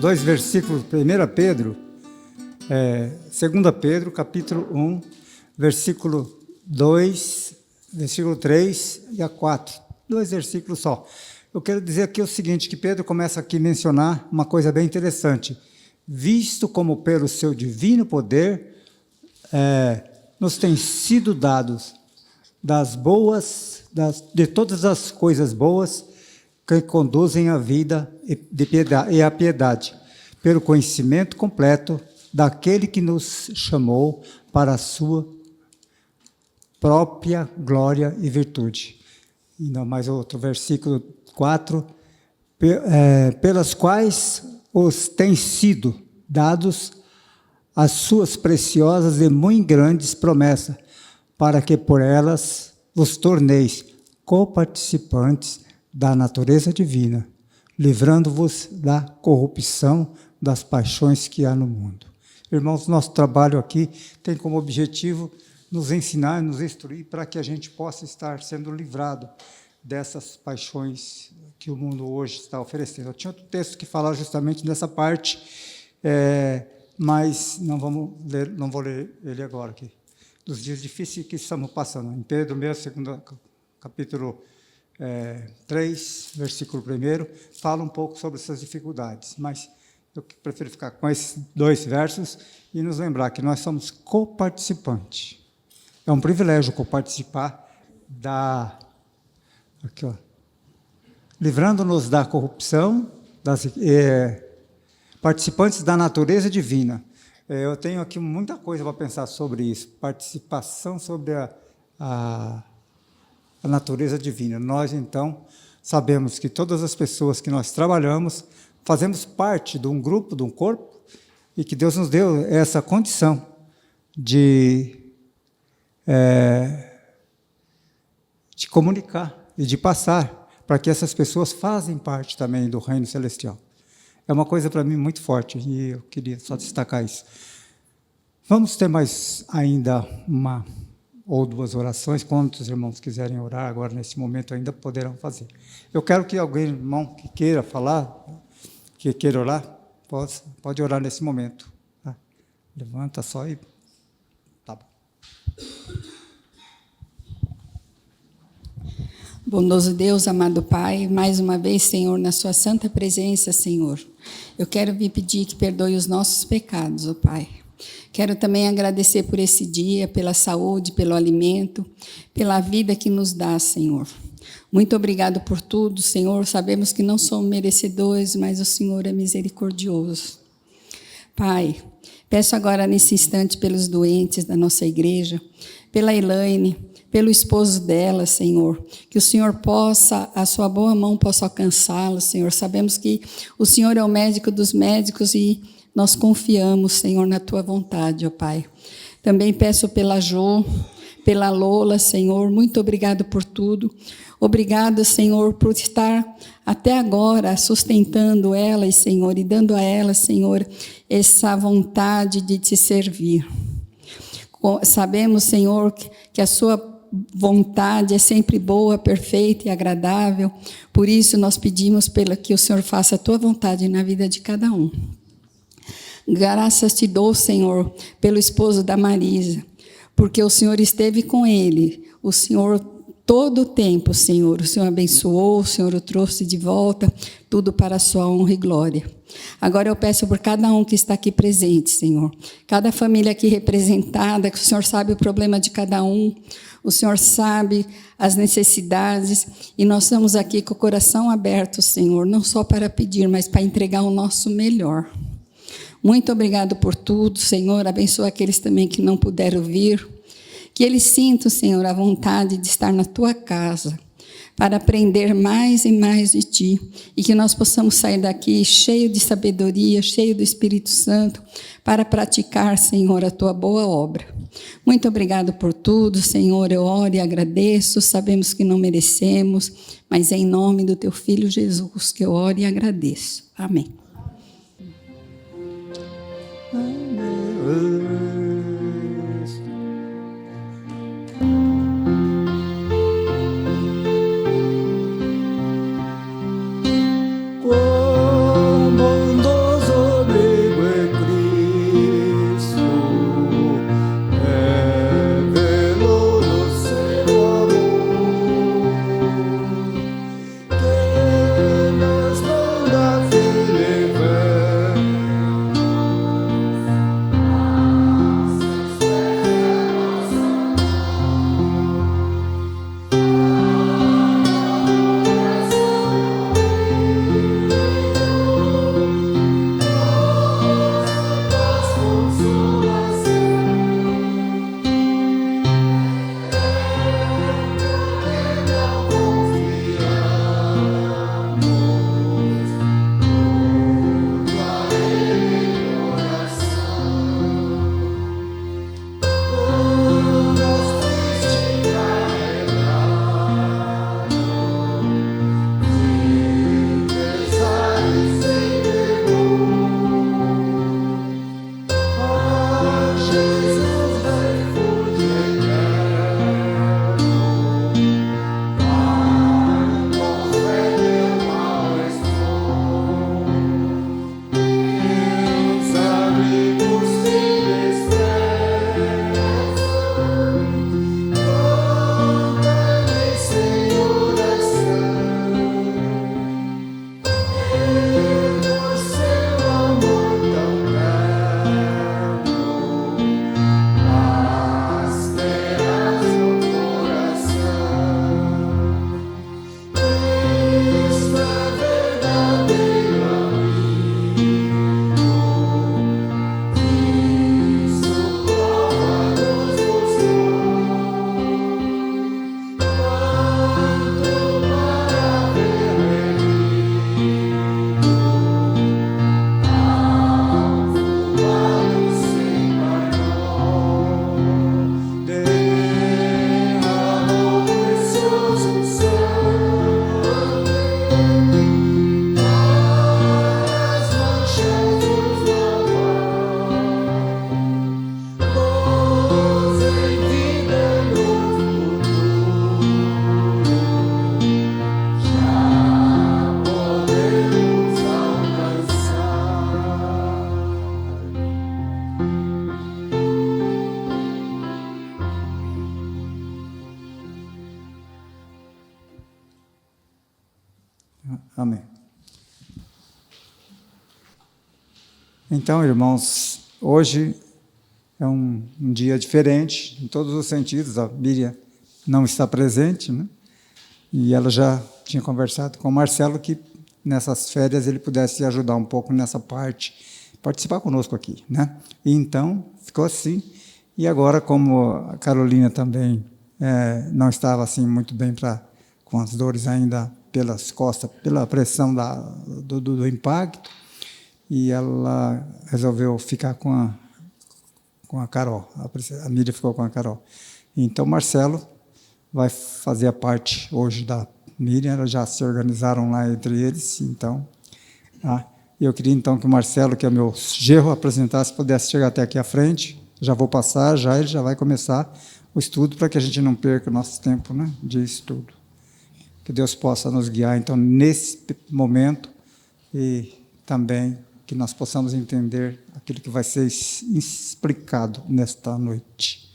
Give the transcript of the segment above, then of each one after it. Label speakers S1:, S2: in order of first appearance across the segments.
S1: Dois versículos, 1 Pedro, 2 Pedro, capítulo 1, versículo 2, versículo 3 e a 4. 2 versículos só. Eu quero dizer aqui o seguinte, que Pedro começa aqui a mencionar uma coisa bem interessante. Visto como pelo seu divino poder nos tem sido dados de todas as coisas boas que conduzem à vida e à piedade, pelo conhecimento completo daquele que nos chamou para a sua própria glória e virtude. Ainda mais outro versículo 4, pelas quais os têm sido dados as suas preciosas e muito grandes promessas, para que por elas vos torneis coparticipantes da natureza divina, livrando-vos da corrupção das paixões que há no mundo. Irmãos, nosso trabalho aqui tem como objetivo nos ensinar, nos instruir, para que a gente possa estar sendo livrado dessas paixões que o mundo hoje está oferecendo. Eu tinha outro texto que falava justamente dessa parte, mas não vou ler ele agora aqui. Dos dias difíceis que estamos passando. Em Pedro mesmo, segundo capítulo 3, versículo 1, fala um pouco sobre essas dificuldades, mas eu prefiro ficar com esses 2 versos e nos lembrar que nós somos coparticipantes. É um privilégio coparticipar livrando-nos da corrupção, participantes da natureza divina. Eu tenho aqui muita coisa para pensar sobre isso, participação sobre a natureza divina. Nós, então, sabemos que todas as pessoas que nós trabalhamos, fazemos parte de um grupo, de um corpo, e que Deus nos deu essa condição de comunicar e de passar, para que essas pessoas façam parte também do reino celestial. É uma coisa para mim muito forte, e eu queria só destacar isso. Vamos ter mais ainda uma ou 2 orações, quantos irmãos quiserem orar agora, nesse momento, ainda poderão fazer. Eu quero que alguém, irmão, que queira falar, que queira orar, pode orar nesse momento. Tá? Levanta só e... Tá bom.
S2: Bondoso Deus, amado Pai, mais uma vez, Senhor, na sua santa presença, Senhor, eu quero vir pedir que perdoe os nossos pecados, ó Pai. Quero também agradecer por esse dia, pela saúde, pelo alimento, pela vida que nos dá, Senhor. Muito obrigado por tudo, Senhor. Sabemos que não somos merecedores, mas o Senhor é misericordioso. Pai, peço agora nesse instante pelos doentes da nossa igreja, pela Elaine, pelo esposo dela, Senhor. Que o Senhor possa, a sua boa mão possa alcançá-lo, Senhor. Sabemos que o Senhor é o médico dos médicos e nós confiamos, Senhor, na tua vontade, ó Pai. Também peço pela Jo, pela Lola, Senhor, muito obrigado por tudo. Obrigada, Senhor, por estar até agora sustentando elas, Senhor, e dando a elas, Senhor, essa vontade de te servir. Sabemos, Senhor, que a sua vontade é sempre boa, perfeita e agradável. Por isso, nós pedimos que o Senhor faça a tua vontade na vida de cada um. Graças te dou, Senhor, pelo esposo da Marisa, porque o Senhor esteve com ele, o Senhor todo o tempo, Senhor, o Senhor abençoou, o Senhor o trouxe de volta, tudo para a sua honra e glória. Agora eu peço por cada um que está aqui presente, Senhor, cada família aqui representada, que o Senhor sabe o problema de cada um, o Senhor sabe as necessidades, e nós estamos aqui com o coração aberto, Senhor, não só para pedir, mas para entregar o nosso melhor. Muito obrigado por tudo, Senhor. Abençoa aqueles também que não puderam vir. Que eles sintam, Senhor, a vontade de estar na tua casa, para aprender mais e mais de ti. E que nós possamos sair daqui cheio de sabedoria, cheio do Espírito Santo, para praticar, Senhor, a tua boa obra. Muito obrigado por tudo, Senhor. Eu oro e agradeço. Sabemos que não merecemos, mas é em nome do teu Filho Jesus que eu oro e agradeço. Amém.
S1: Amém. Então, irmãos, hoje é um dia diferente, em todos os sentidos. A Miriam não está presente, né? E ela já tinha conversado com o Marcelo que nessas férias ele pudesse ajudar um pouco nessa parte, participar conosco aqui, né? E então, ficou assim. E agora, como a Carolina também não estava assim muito bem com as dores ainda pelas costas, pela pressão do impacto, e ela resolveu ficar com a Carol. A Miriam ficou com a Carol. Então, Marcelo vai fazer a parte hoje da Miriam, elas já se organizaram lá entre eles. Então, eu queria então que o Marcelo, que é meu genro, apresentasse, pudesse chegar até aqui à frente. Já vou passar, ele já vai começar o estudo, para que a gente não perca o nosso tempo, né, de estudo. Que Deus possa nos guiar, então, nesse momento, e também que nós possamos entender aquilo que vai ser explicado nesta noite.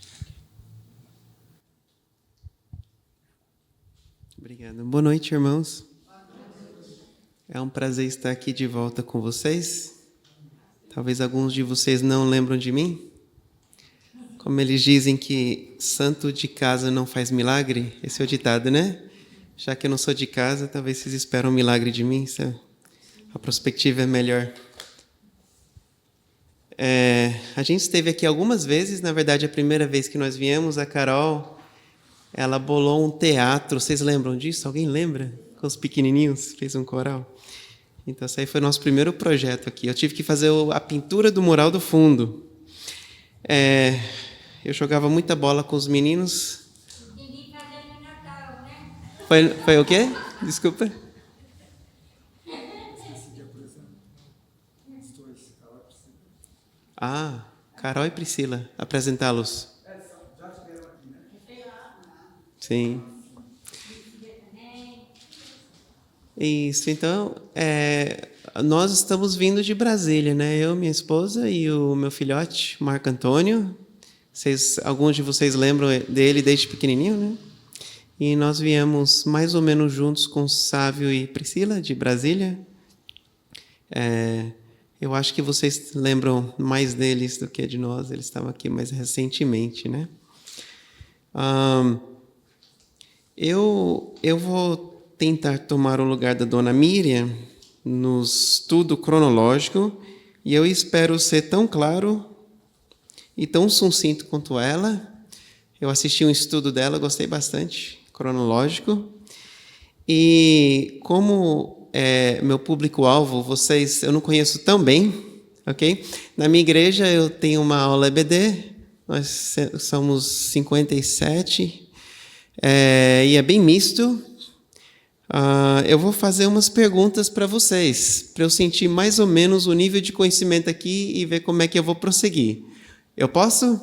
S3: Obrigado. Boa noite, irmãos. É um prazer estar aqui de volta com vocês. Talvez alguns de vocês não lembram de mim. Como eles dizem que santo de casa não faz milagre, esse é o ditado, né? Já que eu não sou de casa, talvez vocês esperam um milagre de mim, sabe? A perspectiva é melhor. A gente esteve aqui algumas vezes, na verdade, a primeira vez que nós viemos, a Carol, ela bolou um teatro, vocês lembram disso? Alguém lembra? Com os pequenininhos, fez um coral. Então, esse aí foi o nosso primeiro projeto aqui. Eu tive que fazer a pintura do mural do fundo. Eu jogava muita bola com os meninos. Foi o quê? Desculpa. Carol e Priscila, apresentá-los. Sim. Isso, então, nós estamos vindo de Brasília, né? Eu, minha esposa e o meu filhote, Marco Antônio. Alguns de vocês lembram dele desde pequenininho, né? E nós viemos mais ou menos juntos com Sávio e Priscila, de Brasília. Eu acho que vocês lembram mais deles do que de nós. Eles estavam aqui mais recentemente, né? Eu vou tentar tomar o lugar da dona Miriam no estudo cronológico, e eu espero ser tão claro e tão sucinto quanto ela. Eu assisti um estudo dela, gostei bastante, cronológico. E como meu público-alvo, eu não conheço tão bem, ok? Na minha igreja eu tenho uma aula EBD, nós somos 57, e é bem misto. Eu vou fazer umas perguntas para vocês, para eu sentir mais ou menos o nível de conhecimento aqui e ver como é que eu vou prosseguir. Eu posso?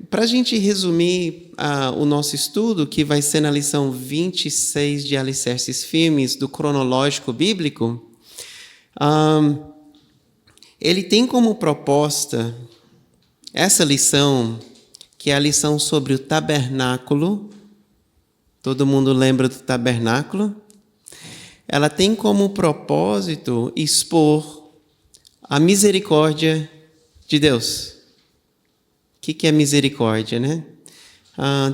S3: Para a gente resumir o nosso estudo, que vai ser na lição 26 de Alicerces Firmes do cronológico bíblico, ele tem como proposta essa lição, que é a lição sobre o tabernáculo. Todo mundo lembra do tabernáculo? Ela tem como propósito expor a misericórdia de Deus. O que é misericórdia, né?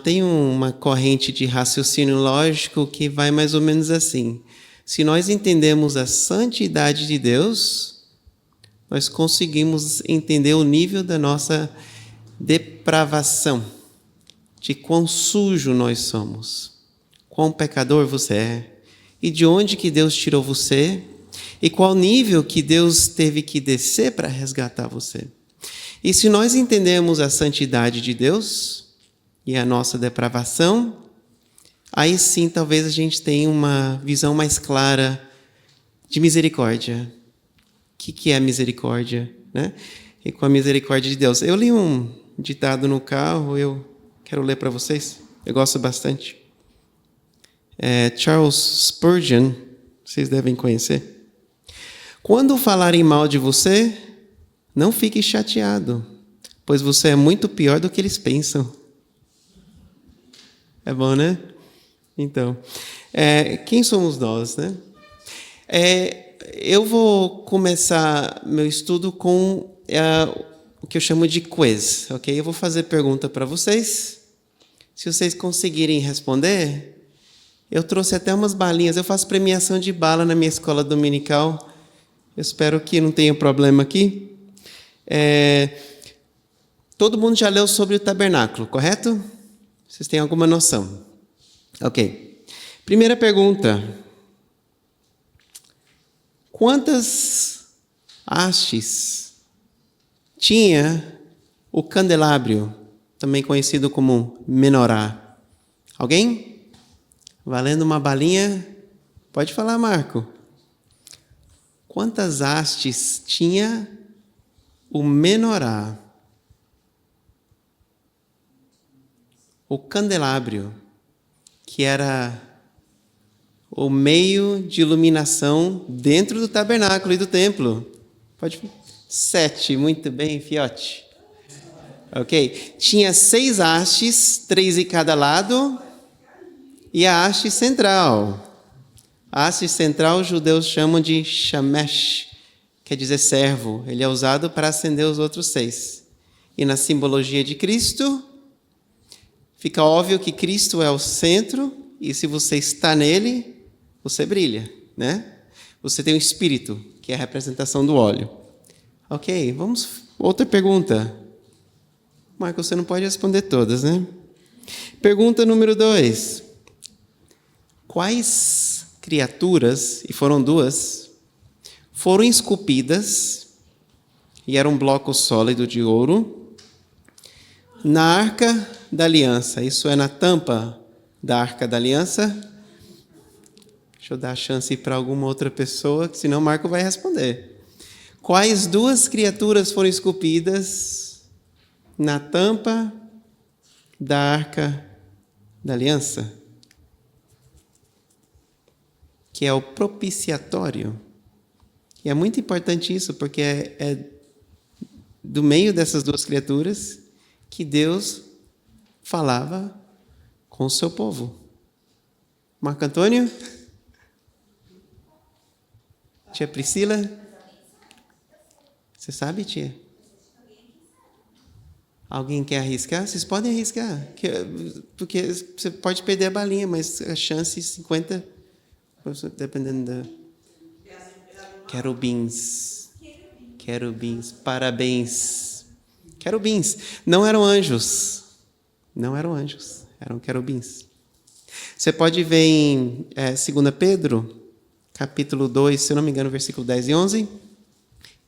S3: Tem uma corrente de raciocínio lógico que vai mais ou menos assim. Se nós entendemos a santidade de Deus, nós conseguimos entender o nível da nossa depravação, de quão sujo nós somos, quão pecador você é, e de onde que Deus tirou você, e qual nível que Deus teve que descer para resgatar você. E se nós entendemos a santidade de Deus e a nossa depravação, aí sim talvez a gente tenha uma visão mais clara de misericórdia. O que é a misericórdia, né? E com a misericórdia de Deus. Eu li um ditado no carro, eu quero ler para vocês, eu gosto bastante. Charles Spurgeon, vocês devem conhecer. Quando falarem mal de você, não fique chateado, pois você é muito pior do que eles pensam. É bom, né? Então, quem somos nós, né? Eu vou começar meu estudo com o que eu chamo de quiz, ok? Eu vou fazer pergunta para vocês. Se vocês conseguirem responder, eu trouxe até umas balinhas. Eu faço premiação de bala na minha escola dominical. Eu espero que não tenha problema aqui. Todo mundo já leu sobre o tabernáculo, correto? Vocês têm alguma noção? Ok. Primeira pergunta. Quantas hastes tinha o candelabro, também conhecido como menorá? Alguém? Valendo uma balinha? Pode falar, Marco. Quantas hastes tinha o menorá? O candelabro, que era o meio de iluminação dentro do tabernáculo e do templo. 7, muito bem, fiote. Ok. Tinha 6 hastes, 3 em cada lado, e a haste central. A haste central os judeus chamam de shamesh, quer dizer servo. Ele é usado para acender os outros 6. E na simbologia de Cristo, fica óbvio que Cristo é o centro, e se você está nele, você brilha, né? Você tem o Espírito, que é a representação do óleo. Ok, vamos. Outra pergunta. Marco, você não pode responder todas, né? Pergunta número 2. Quais criaturas, e foram 2, foram esculpidas, e era um bloco sólido de ouro, na Arca da Aliança? Isso é na tampa da Arca da Aliança. Deixa eu dar a chance para alguma outra pessoa, que senão o Marco vai responder. Quais 2 criaturas foram esculpidas na tampa da Arca da Aliança? Que é o propiciatório. E é muito importante isso, porque é do meio dessas 2 criaturas que Deus falava com o seu povo. Marco Antônio? Tia Priscila? Você sabe, tia? Alguém quer arriscar? Vocês podem arriscar. Porque você pode perder a balinha, mas a chance 50, dependendo da... Querubins. Querubins. Parabéns. Querubins. Não eram anjos. Não eram anjos. Eram querubins. Você pode ver em 2 Pedro, capítulo 2, se eu não me engano, versículo 10 e 11.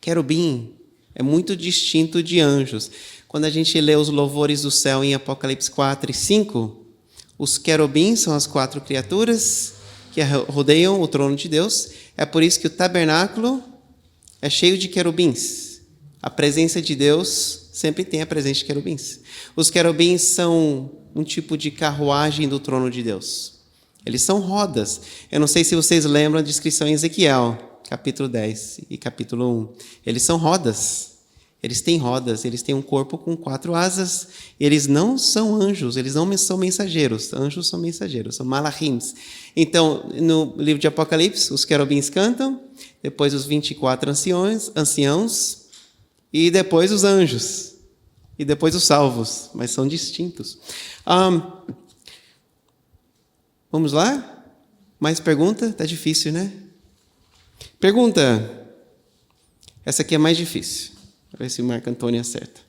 S3: Querubim é muito distinto de anjos. Quando a gente lê os louvores do céu em Apocalipse 4 e 5, os querubins são as 4 criaturas que rodeiam o trono de Deus. É por isso que o tabernáculo é cheio de querubins. A presença de Deus sempre tem a presença de querubins. Os querubins são um tipo de carruagem do trono de Deus. Eles são rodas. Eu não sei se vocês lembram a descrição em Ezequiel, capítulo 10 e capítulo 1. Eles são rodas. Eles têm rodas, eles têm um corpo com 4 asas. Eles não são anjos, eles não são mensageiros. Anjos são mensageiros, são malachims. Então, no livro de Apocalipse, os querubins cantam, depois os 24 anciãos, e depois os anjos, e depois os salvos, mas são distintos. Vamos lá? Mais pergunta? Está difícil, né? Pergunta. Essa aqui é mais difícil. Vamos ver se o Marco Antônio acerta.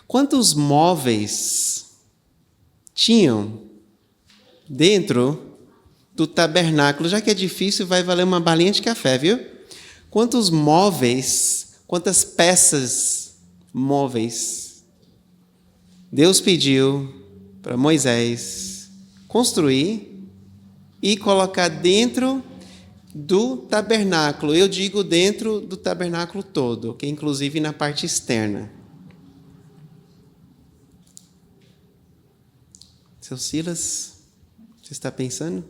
S3: Quantos móveis tinham dentro do tabernáculo? Já que é difícil, vai valer uma balinha de café, viu? Quantos móveis, quantas peças móveis Deus pediu para Moisés construir e colocar dentro do tabernáculo? Eu digo dentro do tabernáculo todo, que inclusive na parte externa. Seu Silas, você está pensando?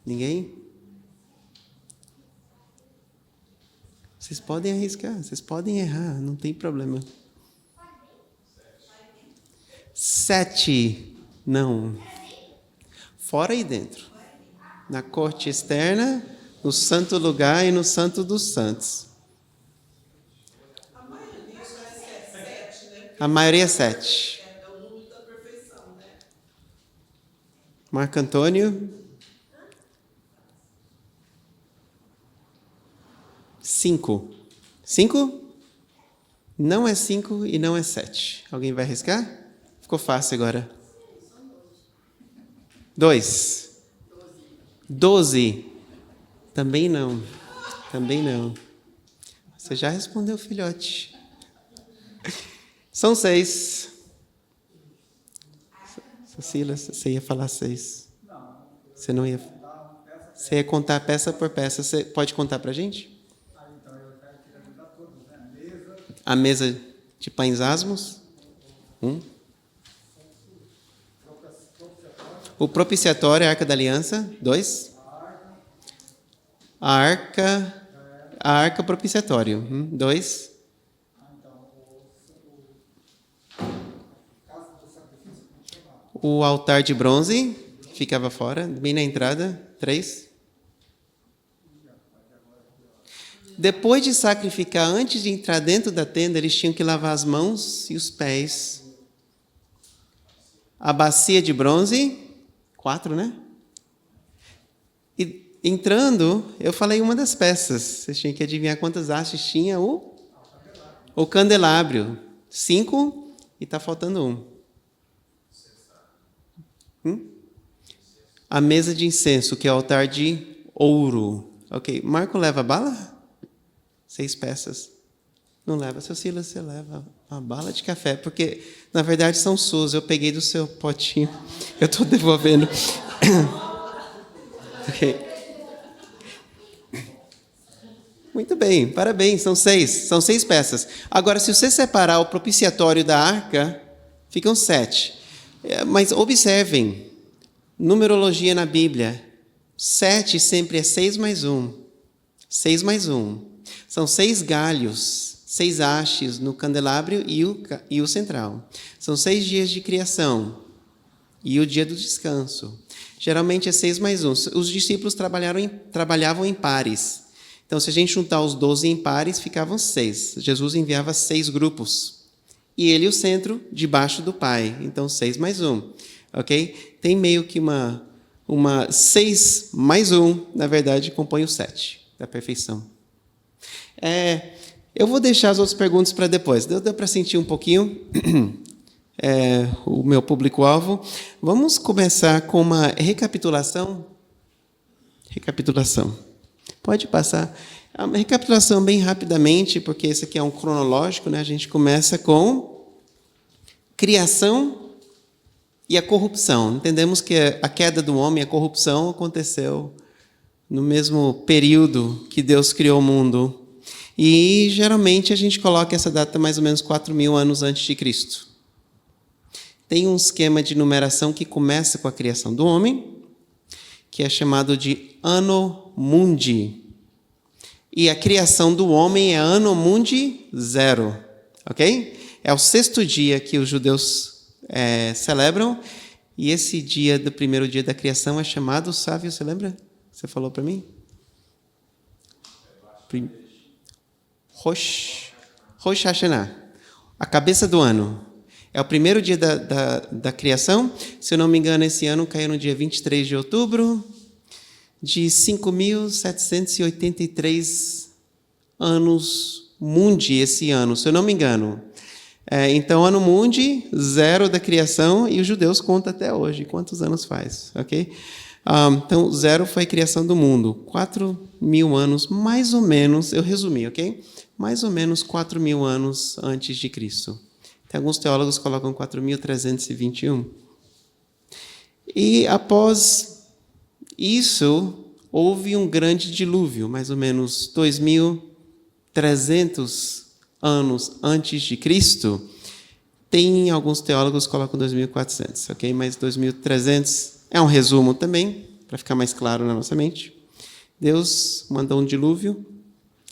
S3: Ninguém? Vocês podem arriscar, vocês podem errar, não tem problema. 7, não. Fora e dentro. Na corte externa, no santo lugar e no santo dos santos. A maioria é 7.
S4: É o número da perfeição, né?
S3: Marco Antônio? 5. 5? Não é 5 e não é 7. Alguém vai arriscar? Ficou fácil agora. 2. 12. Também não. Também não. Você já respondeu, filhote. São 6. Silas, você ia falar 6. Você não ia. Você ia contar peça por peça. Você pode contar pra gente? A mesa de pães asmos. 1. O propiciatório, a arca da aliança. 2. A arca propiciatório. 2. O altar de bronze, que ficava fora, bem na entrada. 3. Depois de sacrificar, antes de entrar dentro da tenda, eles tinham que lavar as mãos e os pés. A bacia de bronze, 4, né? E entrando, eu falei uma das peças. Vocês tinham que adivinhar quantas hastes tinha o candelabro. 5 e está faltando 1. A mesa de incenso, que é o altar de ouro. Ok, Marco leva bala? 6 peças. Não leva. Seu Silas, você leva uma bala de café, porque, na verdade, são suas. Eu peguei do seu potinho. Eu estou devolvendo. Ok. Muito bem, parabéns. São 6. São 6 peças. Agora, se você separar o propiciatório da arca, ficam 7. Mas observem, numerologia na Bíblia. 7 sempre é 6 mais 1. 6 mais 1. São 6 galhos, 6 hastes no candelabro e o central. São 6 dias de criação e o dia do descanso. Geralmente é 6 mais 1. Os discípulos trabalhavam em pares. Então, se a gente juntar os 12 em pares, ficavam 6. Jesus enviava 6 grupos. E ele, o centro, debaixo do Pai. Então, 6 mais 1. Ok? Tem meio que uma 6 mais 1, na verdade, compõe o 7 da perfeição. Eu vou deixar as outras perguntas para depois. Deu para sentir um pouquinho o meu público-alvo. Vamos começar com uma recapitulação. Recapitulação. Pode passar. Uma recapitulação bem rapidamente, porque esse aqui é um cronológico, né? A gente começa com criação e a corrupção. Entendemos que a queda do homem, a corrupção, aconteceu no mesmo período que Deus criou o mundo. E, geralmente, a gente coloca essa data mais ou menos 4.000 anos antes de Cristo. Tem um esquema de numeração que começa com a criação do homem, que é chamado de Anno Mundi. E a criação do homem é Anno Mundi 0. Ok? É o 6º dia que os judeus celebram. E esse dia do primeiro dia da criação é chamado, Sávio, você lembra? Você falou para mim? Rosh Hashanah, a cabeça do ano. É o primeiro dia da criação. Se eu não me engano, esse ano caiu no dia 23 de outubro de 5.783 anos mundi esse ano, se eu não me engano. Então, ano mundi, 0 da criação, e os judeus contam até hoje. Quantos anos faz? Ok? Então, 0 foi a criação do mundo. 4.000 anos, mais ou menos, eu resumi, ok? Mais ou menos 4.000 anos antes de Cristo. Tem alguns teólogos que colocam 4.321. E após isso, houve um grande dilúvio, mais ou menos 2.300 anos antes de Cristo. Tem alguns teólogos que colocam 2.400, ok? Mas 2.300 é um resumo também, para ficar mais claro na nossa mente. Deus mandou um dilúvio,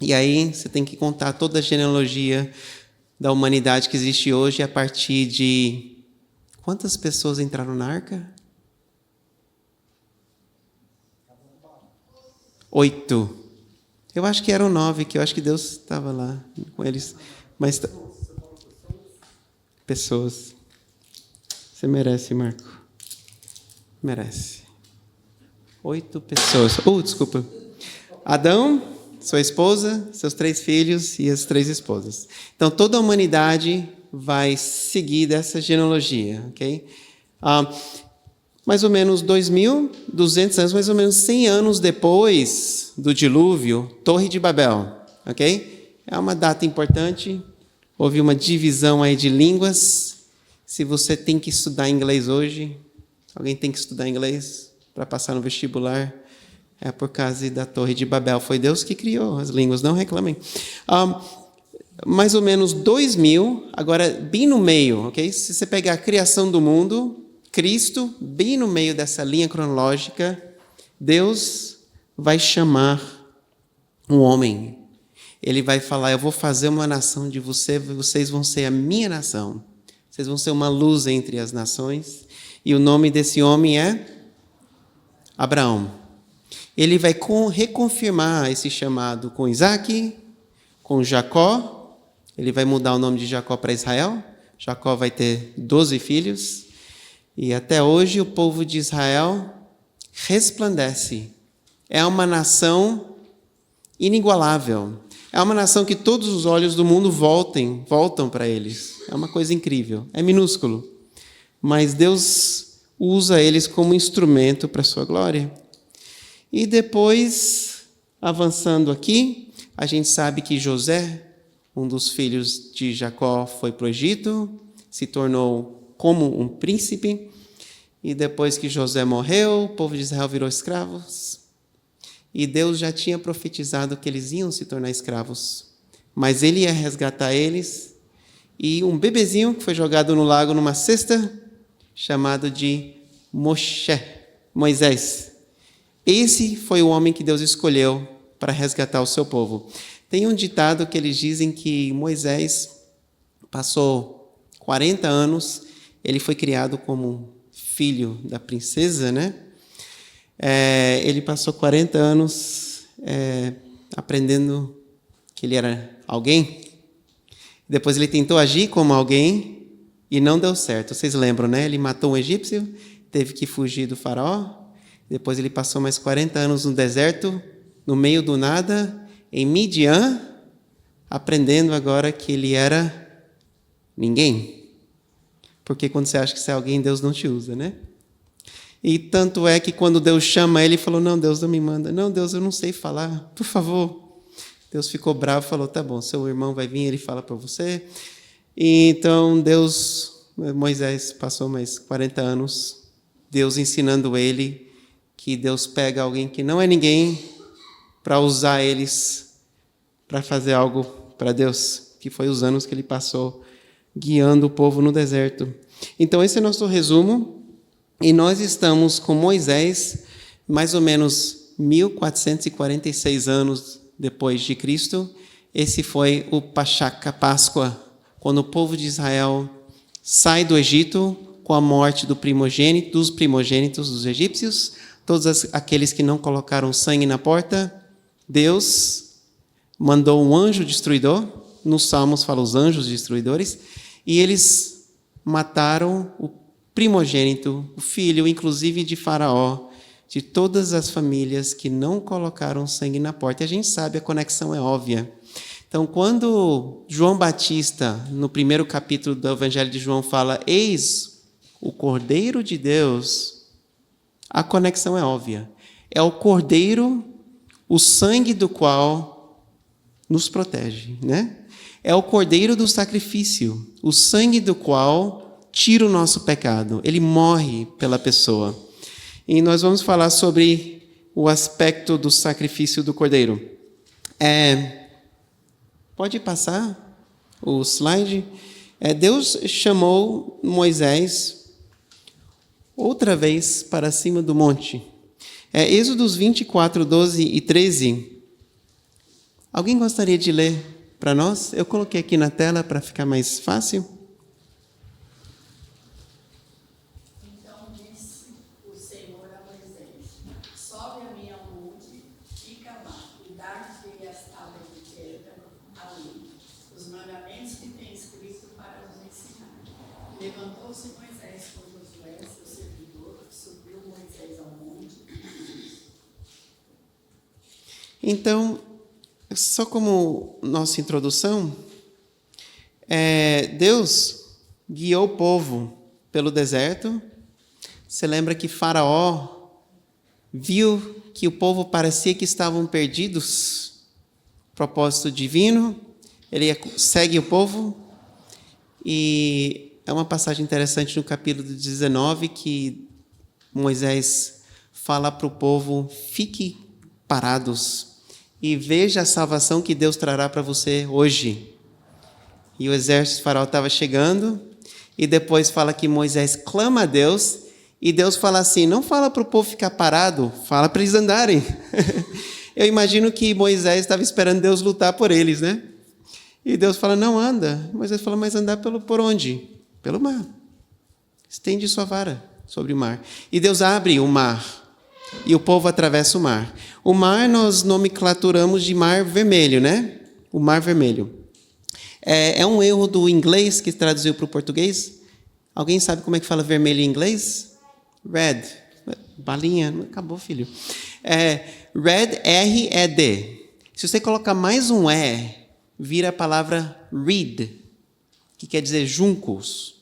S3: e aí você tem que contar toda a genealogia da humanidade que existe hoje a partir de... Quantas pessoas entraram na arca? 8. Eu acho que eram 9, que eu acho que Deus estava lá com eles. Mas pessoas. Você merece, Marco. Merece. 8 pessoas. Desculpa. Adão, Sua esposa, seus 3 filhos e as 3 esposas. Então, toda a humanidade vai seguir dessa genealogia, ok? Mais ou menos 2.200 anos, mais ou menos 100 anos depois do dilúvio, Torre de Babel, ok? É uma data importante. Houve uma divisão aí de línguas. Se você tem que estudar inglês hoje, alguém tem que estudar inglês para passar no vestibular, é por causa da Torre de Babel. Foi Deus que criou as línguas, não reclamem. Mais ou menos 2.000, agora bem no meio, ok? Se você pegar a criação do mundo, Cristo, bem no meio dessa linha cronológica, Deus vai chamar um homem. Ele vai falar, eu vou fazer uma nação de vocês vão ser a minha nação. Vocês vão ser uma luz entre as nações. E o nome desse homem é Abraão. Ele vai reconfirmar esse chamado com Isaac, com Jacó. Ele vai mudar o nome de Jacó para Israel. Jacó vai ter 12 filhos. E até hoje o povo de Israel resplandece. É uma nação inigualável. É uma nação que todos os olhos do mundo voltam para eles. É uma coisa incrível. É minúsculo. Mas Deus usa eles como instrumento para a sua glória. E depois, avançando aqui, a gente sabe que José, um dos filhos de Jacó, foi para o Egito, se tornou como um príncipe. E depois que José morreu, o povo de Israel virou escravos. E Deus já tinha profetizado que eles iam se tornar escravos. Mas ele ia resgatar eles. E um bebezinho que foi jogado no lago numa cesta, chamado de Moisés. Esse foi o homem que Deus escolheu para resgatar o seu povo. Tem um ditado que eles dizem que Moisés passou 40 anos, ele foi criado como filho da princesa, né? Ele passou 40 anos aprendendo que ele era alguém. Depois ele tentou agir como alguém e não deu certo. Vocês lembram, né? Ele matou um egípcio, teve que fugir do faraó. Depois ele passou mais 40 anos no deserto, no meio do nada, em Midian, aprendendo agora que ele era ninguém. Porque quando você acha que você é alguém, Deus não te usa, né? E tanto é que quando Deus chama ele, falou, não, Deus não me manda. Não, Deus, eu não sei falar, por favor. Deus ficou bravo e falou, tá bom, seu irmão vai vir, ele fala para você. E então Moisés passou mais 40 anos, Deus ensinando ele que Deus pega alguém que não é ninguém para usar eles para fazer algo para Deus, que foi os anos que ele passou guiando o povo no deserto. Então esse é o nosso resumo. E nós estamos com Moisés, mais ou menos 1446 anos depois de Cristo. Esse foi o Pachaca, Páscoa, quando o povo de Israel sai do Egito com a morte dos primogênitos dos egípcios, todos aqueles que não colocaram sangue na porta. Deus mandou um anjo destruidor, nos Salmos fala os anjos destruidores, e eles mataram o primogênito, o filho, inclusive de Faraó, de todas as famílias que não colocaram sangue na porta. E a gente sabe, a conexão é óbvia. Então, quando João Batista, no primeiro capítulo do Evangelho de João, fala, eis o Cordeiro de Deus, a conexão é óbvia. É o Cordeiro, o sangue do qual nos protege, né? É o Cordeiro do sacrifício, o sangue do qual tira o nosso pecado. Ele morre pela pessoa. E nós vamos falar sobre o aspecto do sacrifício do Cordeiro. Pode passar o slide? Deus chamou Moisés outra vez para cima do monte. Êxodos 24, 12 e 13. Alguém gostaria de ler para nós? Eu coloquei aqui na tela para ficar mais fácil.
S4: Então disse o Senhor a Moisés: sobe a minha monte, fica lá, e dar-te as tábuas de pedra ali, os mandamentos que tem escrito para os ensinar. Levantou-se Moisés com Josué, seu servidor, subiu Moisés ao monte.
S3: Então, Só como nossa introdução, Deus guiou o povo pelo deserto. Você lembra que Faraó viu que o povo parecia que estavam perdidos? Propósito divino, ele segue o povo. E é uma passagem interessante no capítulo 19 que Moisés fala para o povo: fique parados e veja a salvação que Deus trará para você hoje. E o exército de Faraó estava chegando, e depois fala que Moisés clama a Deus, e Deus fala assim: não fala para o povo ficar parado, fala para eles andarem. Eu imagino que Moisés estava esperando Deus lutar por eles, né? E Deus fala: não, anda. Moisés fala: mas andar por onde? Pelo mar. Estende sua vara sobre o mar. E Deus abre o mar, e o povo atravessa o mar. O mar nós nomenclaturamos de mar vermelho, né? O mar vermelho. É um erro do inglês que traduziu para o português. Alguém sabe como é que fala vermelho em inglês? Red. Balinha. Acabou, filho. Red, R-E-D. Se você colocar mais um E, vira a palavra reed, que quer dizer juncos.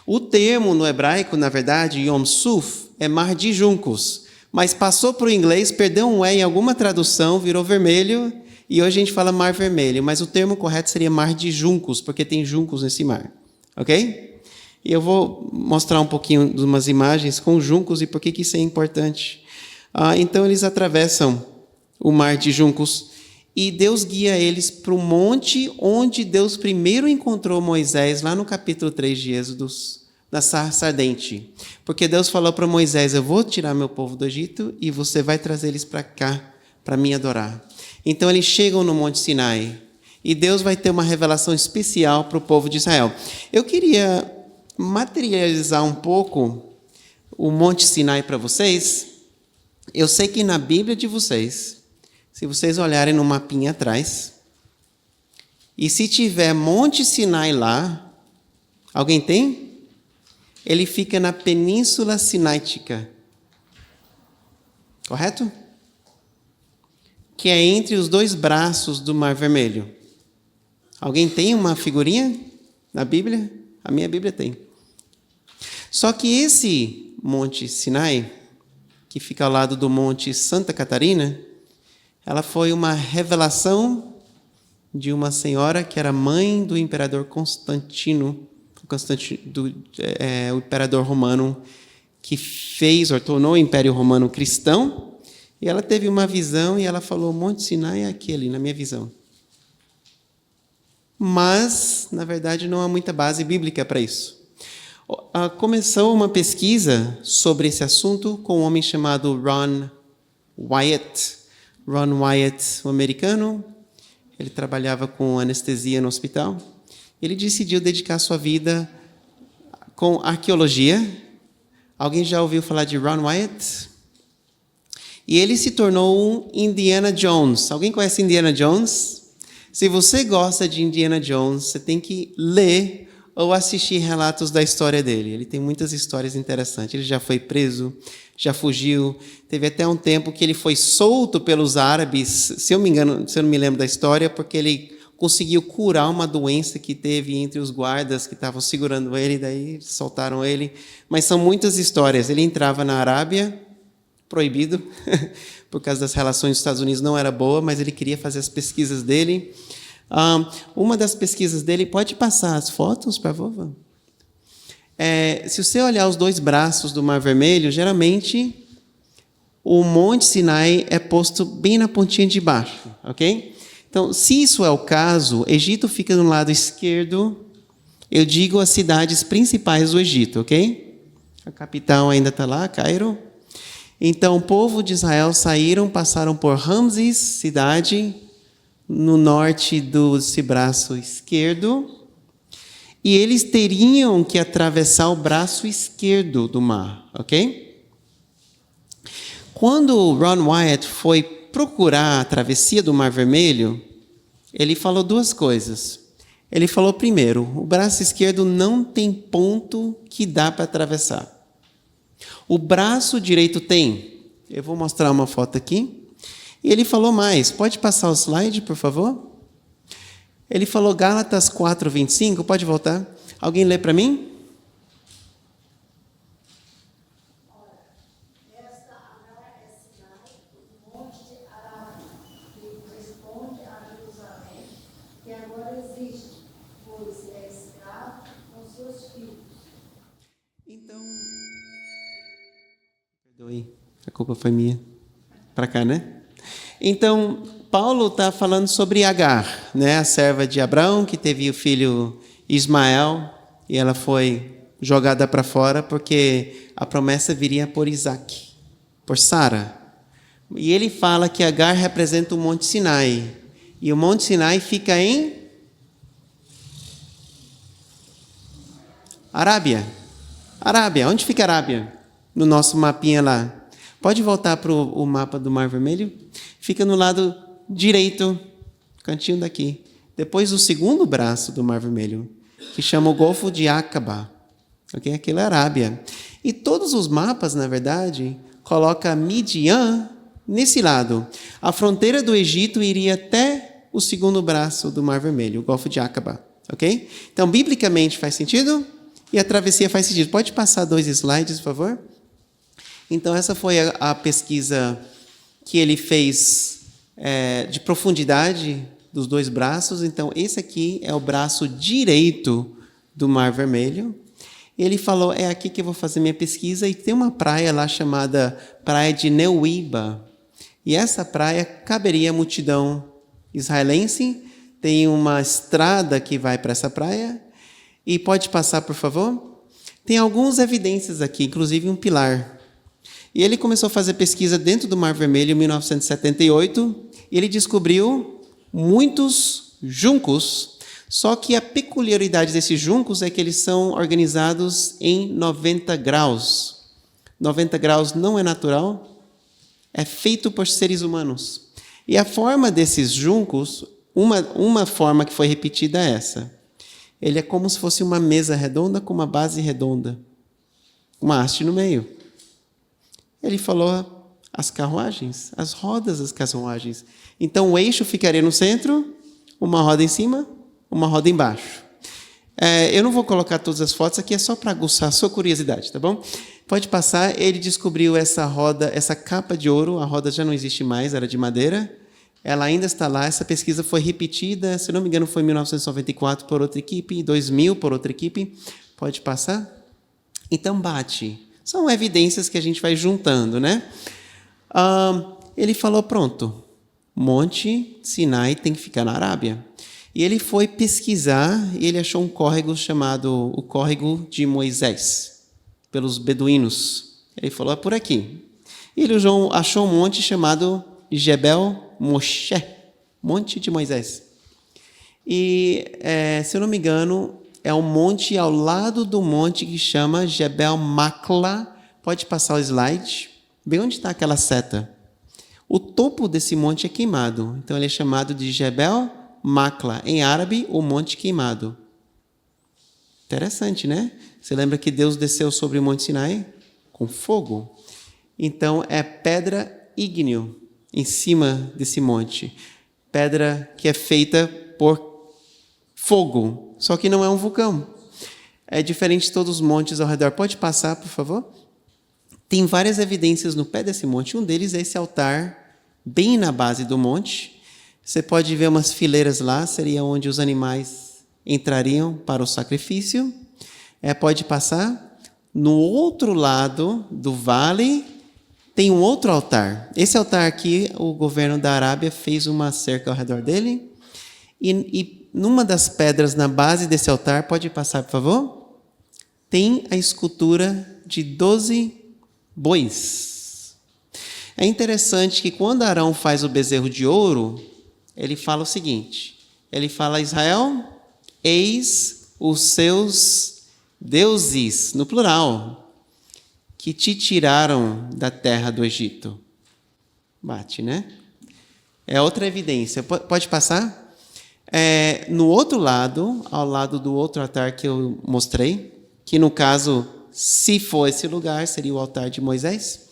S3: O termo no hebraico, na verdade, Yom Suf, é mar de juncos. Mas passou para o inglês, perdeu um E em alguma tradução, virou vermelho, e hoje a gente fala mar vermelho. Mas o termo correto seria mar de juncos, porque tem juncos nesse mar. Ok? E eu vou mostrar um pouquinho de umas imagens com juncos e por que isso é importante. Então, eles atravessam o mar de juncos e Deus guia eles para o monte onde Deus primeiro encontrou Moisés, lá no capítulo 3 de Êxodo, na sarça ardente. Porque Deus falou para Moisés: eu vou tirar meu povo do Egito e você vai trazer eles para cá, para me adorar. Então, eles chegam no Monte Sinai e Deus vai ter uma revelação especial para o povo de Israel. Eu queria materializar um pouco o Monte Sinai para vocês. Eu sei que na Bíblia de vocês, se vocês olharem no mapinha atrás, e se tiver Monte Sinai lá, alguém tem? Ele fica na Península Sinaitica. Correto? Que é entre os dois braços do Mar Vermelho. Alguém tem uma figurinha na Bíblia? A minha Bíblia tem. Só que esse Monte Sinai, que fica ao lado do Monte Santa Catarina, ela foi uma revelação de uma senhora que era mãe do imperador Constantino, o imperador romano, que fez ou tornou o Império Romano cristão, e ela teve uma visão e ela falou: Monte Sinai é aquele, na minha visão. Mas, na verdade, não há muita base bíblica para isso. Começou uma pesquisa sobre esse assunto com um homem chamado Ron Wyatt. Ron Wyatt, um americano, ele trabalhava com anestesia no hospital. Ele decidiu dedicar sua vida com arqueologia. Alguém já ouviu falar de Ron Wyatt? E ele se tornou um Indiana Jones. Alguém conhece Indiana Jones? Se você gosta de Indiana Jones, você tem que ler ou assistir relatos da história dele. Ele tem muitas histórias interessantes. Ele já foi preso, já fugiu. Teve até um tempo que ele foi solto pelos árabes, se eu não me lembro da história, porque ele conseguiu curar uma doença que teve entre os guardas que estavam segurando ele, daí soltaram ele. Mas são muitas histórias. Ele entrava na Arábia, proibido, por causa das relações dos Estados Unidos não era boa, mas ele queria fazer as pesquisas dele. Uma das pesquisas dele, pode passar as fotos, por favor? Se você olhar os dois braços do Mar Vermelho, geralmente o Monte Sinai é posto bem na pontinha de baixo, ok? Então, se isso é o caso, Egito fica no lado esquerdo, eu digo as cidades principais do Egito, ok? A capital ainda está lá, Cairo. Então, o povo de Israel saíram, passaram por Ramses, cidade, no norte desse braço esquerdo, e eles teriam que atravessar o braço esquerdo do mar, ok? Quando Ron Wyatt foi procurar a travessia do Mar Vermelho, ele falou duas coisas. Ele falou, primeiro, o braço esquerdo não tem ponto que dá para atravessar. O braço direito tem. Eu vou mostrar uma foto aqui. E ele falou mais. Pode passar o slide, por favor? Ele falou Gálatas 4:25. Pode voltar? Alguém lê para mim? Então, perdoe, a culpa foi minha. Para cá, né? Então, Paulo está falando sobre Agar, né? A serva de Abraão, que teve o filho Ismael, e ela foi jogada para fora porque a promessa viria por Isaac, por Sara. E ele fala que Agar representa o Monte Sinai. E o Monte Sinai fica em Arábia. Arábia. Onde fica a Arábia? No nosso mapinha lá. Pode voltar para o mapa do Mar Vermelho? Fica no lado direito, cantinho daqui. Depois do segundo braço do Mar Vermelho, que chama o Golfo de Acaba. Okay? Aquilo é a Arábia. E todos os mapas, na verdade, colocam Midian nesse lado. A fronteira do Egito iria até o segundo braço do Mar Vermelho, o Golfo de Acaba. Okay? Então, biblicamente faz sentido? E a travessia faz sentido. Pode passar 2 slides, por favor? Então, essa foi a pesquisa que ele fez de profundidade dos 2 braços. Então, esse aqui é o braço direito do Mar Vermelho. Ele falou, é aqui que eu vou fazer minha pesquisa. E tem uma praia lá chamada Praia de Neuíba. E essa praia caberia a multidão israelense. Tem uma estrada que vai para essa praia. E pode passar, por favor? Tem algumas evidências aqui, inclusive um pilar. E ele começou a fazer pesquisa dentro do Mar Vermelho em 1978, e ele descobriu muitos juncos, só que a peculiaridade desses juncos é que eles são organizados em 90 graus. 90 graus não é natural, é feito por seres humanos. E a forma desses juncos, uma forma que foi repetida é essa. Ele é como se fosse uma mesa redonda com uma base redonda, uma haste no meio. Ele falou as carruagens, as rodas das carruagens. Então, o eixo ficaria no centro, uma roda em cima, uma roda embaixo. Eu não vou colocar todas as fotos aqui, é só para aguçar a sua curiosidade, tá bom? Pode passar. Ele descobriu essa roda, essa capa de ouro. A roda já não existe mais, era de madeira. Ela ainda está lá. Essa pesquisa foi repetida, se não me engano, foi em 1994 por outra equipe, em 2000 por outra equipe. Pode passar? Então, bate. São evidências que a gente vai juntando, né? Ele falou, pronto, Monte Sinai tem que ficar na Arábia. E ele foi pesquisar e ele achou um córrego chamado o Córrego de Moisés, pelos beduínos. Ele falou, é por aqui. E ele achou um monte chamado Jebel Moshe, Monte de Moisés. E, se eu não me engano, é um monte ao lado do monte que chama Jebel Makla. Pode passar o slide. Bem onde está aquela seta. O topo desse monte é queimado. Então, ele é chamado de Jebel Makla. Em árabe, o monte queimado. Interessante, né? Você lembra que Deus desceu sobre o Monte Sinai? Com fogo. Então, é pedra ígneo em cima desse monte. Pedra que é feita por fogo. Só que não é um vulcão. É diferente de todos os montes ao redor. Pode passar, por favor? Tem várias evidências no pé desse monte. Um deles é esse altar, bem na base do monte. Você pode ver umas fileiras lá, seria onde os animais entrariam para o sacrifício. Pode passar. No outro lado do vale, tem um outro altar. Esse altar aqui, o governo da Arábia fez uma cerca ao redor dele. E numa das pedras na base desse altar, pode passar, por favor? Tem a escultura de 12 bois. É interessante que quando Arão faz o bezerro de ouro, ele fala o seguinte, ele fala, Israel, eis os seus deuses, no plural, que te tiraram da terra do Egito. Bate, né? É outra evidência. Pode passar? No outro lado, ao lado do outro altar que eu mostrei, que no caso, se for esse lugar, seria o altar de Moisés,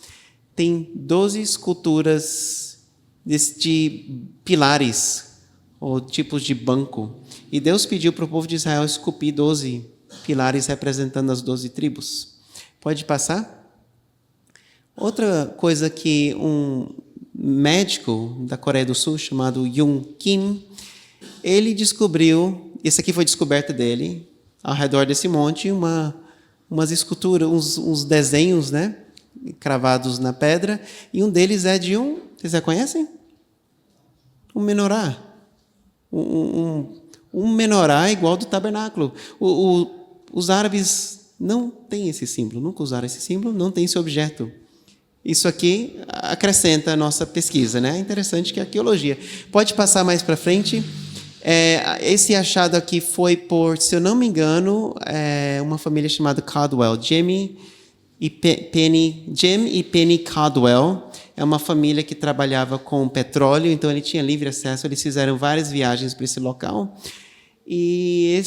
S3: tem 12 esculturas de pilares, ou tipos de banco. E Deus pediu para o povo de Israel esculpir 12 pilares representando as 12 tribos. Pode passar? Outra coisa que um médico da Coreia do Sul, chamado Yoon Kim, ele descobriu, isso aqui foi descoberta dele, ao redor desse monte, umas esculturas, uns desenhos, né, cravados na pedra, e um deles é de vocês já conhecem? Um menorá. Um menorá igual do tabernáculo. Os árabes não têm esse símbolo, nunca usaram esse símbolo, não tem esse objeto. Isso aqui acrescenta a nossa pesquisa, né? É interessante que a arqueologia. Pode passar mais para frente. Esse achado aqui foi por, se eu não me engano, uma família chamada Caldwell. Jim e Penny Caldwell. É uma família que trabalhava com petróleo, então ele tinha livre acesso. Eles fizeram várias viagens para esse local. E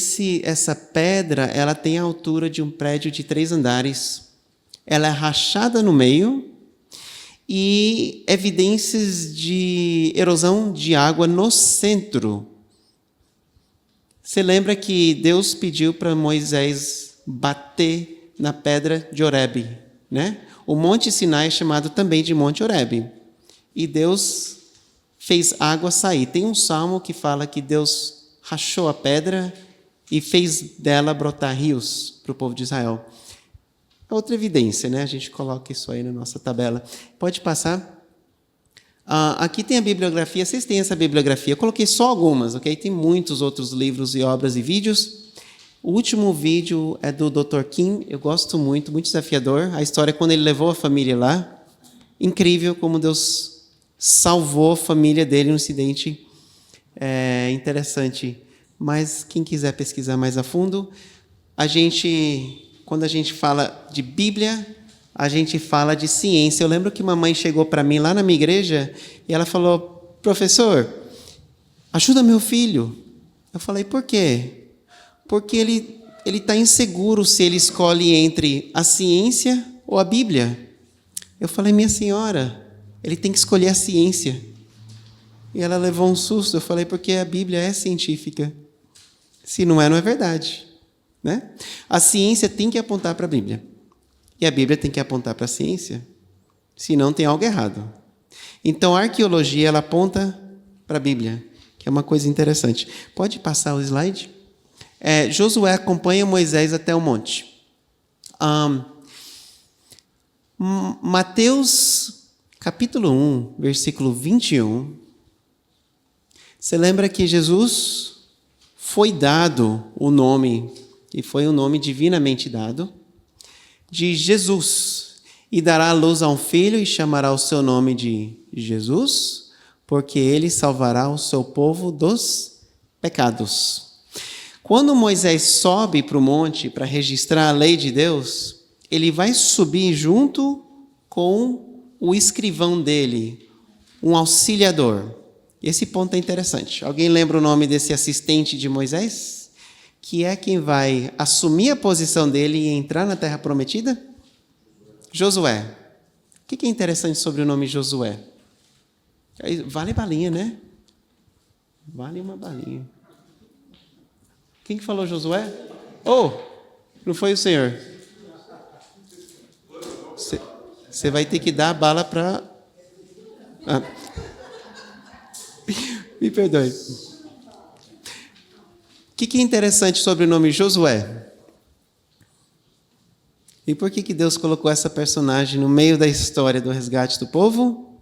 S3: essa pedra, ela tem a altura de um prédio de 3 andares. Ela é rachada no meio e evidências de erosão de água no centro. Você lembra que Deus pediu para Moisés bater na pedra de Horebe, né? O Monte Sinai é chamado também de Monte Horebe. E Deus fez água sair. Tem um salmo que fala que Deus rachou a pedra e fez dela brotar rios para o povo de Israel. É outra evidência, né? A gente coloca isso aí na nossa tabela. Pode passar. Aqui tem a bibliografia. Vocês têm essa bibliografia. Eu coloquei só algumas, ok? Tem muitos outros livros e obras e vídeos. O último vídeo é do Dr. Kim. Eu gosto muito, muito desafiador. A história é quando ele levou a família lá. Incrível como Deus salvou a família dele num incidente interessante. Mas quem quiser pesquisar mais a fundo, quando a gente fala de Bíblia, a gente fala de ciência. Eu lembro que uma mãe chegou para mim lá na minha igreja e ela falou: professor, ajuda meu filho. Eu falei: por quê? Porque ele está inseguro se ele escolhe entre a ciência ou a Bíblia. Eu falei: minha senhora, ele tem que escolher a ciência. E ela levou um susto. Eu falei: porque a Bíblia é científica. Se não é, não é verdade. Né? A ciência tem que apontar para a Bíblia. E a Bíblia tem que apontar para a ciência. Senão tem algo errado. Então a arqueologia ela aponta para a Bíblia, que é uma coisa interessante. Pode passar o slide? Josué acompanha Moisés até o monte. Mateus capítulo 1, versículo 21. Você lembra que Jesus foi dado o nome, e foi um nome divinamente dado, de Jesus, e dará à luz a um filho e chamará o seu nome de Jesus, porque ele salvará o seu povo dos pecados. Quando Moisés sobe para o monte para registrar a lei de Deus, ele vai subir junto com o escrivão dele, um auxiliador. Esse ponto é interessante. Alguém lembra o nome desse assistente de Moisés? Que é quem vai assumir a posição dele e entrar na Terra Prometida? Josué. O que é interessante sobre o nome Josué? Vale balinha, né? Vale uma balinha. Quem que falou Josué? Não foi o senhor? Você vai ter que dar a bala para... Me perdoe. O que é interessante sobre o nome Josué? E por que Deus colocou essa personagem no meio da história do resgate do povo?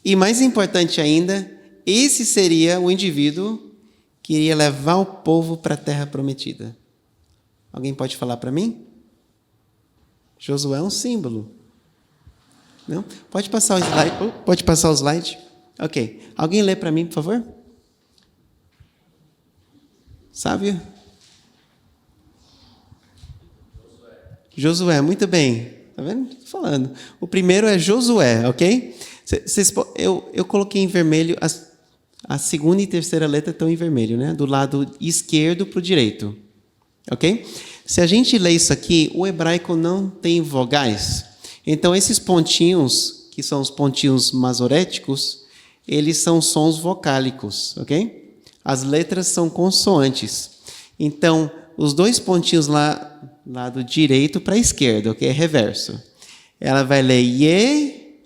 S3: E mais importante ainda, esse seria o indivíduo que iria levar o povo para a Terra Prometida. Alguém pode falar para mim? Josué é um símbolo. Não? Pode passar o slide? Pode passar o slide? Ok. Alguém lê para mim, por favor? Sábio? Josué, muito bem. Está vendo? Estou falando. O primeiro é Josué, ok? Eu coloquei em vermelho, a segunda e terceira letra estão em vermelho, né? Do lado esquerdo para o direito. Ok? Se a gente lê isso aqui, o hebraico não tem vogais. Então, esses pontinhos, que são os pontinhos masoréticos, eles são sons vocálicos, ok? As letras são consoantes. Então, os dois pontinhos lá, lado direito para a esquerda, ok? É reverso. Ela vai ler ye,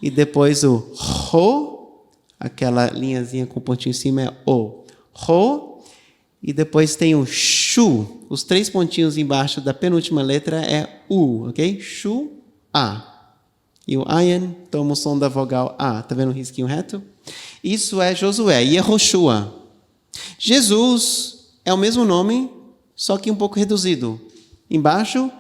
S3: e depois o ro, aquela linhazinha com pontinho em cima é o. Ro, e depois tem o shu. Os 3 pontinhos embaixo da penúltima letra é u, ok? Shu, a. E o ayan toma o som da vogal a. Está vendo o risquinho reto? Isso é Josué. Yehoshua. Jesus é o mesmo nome, só que um pouco reduzido. Embaixo,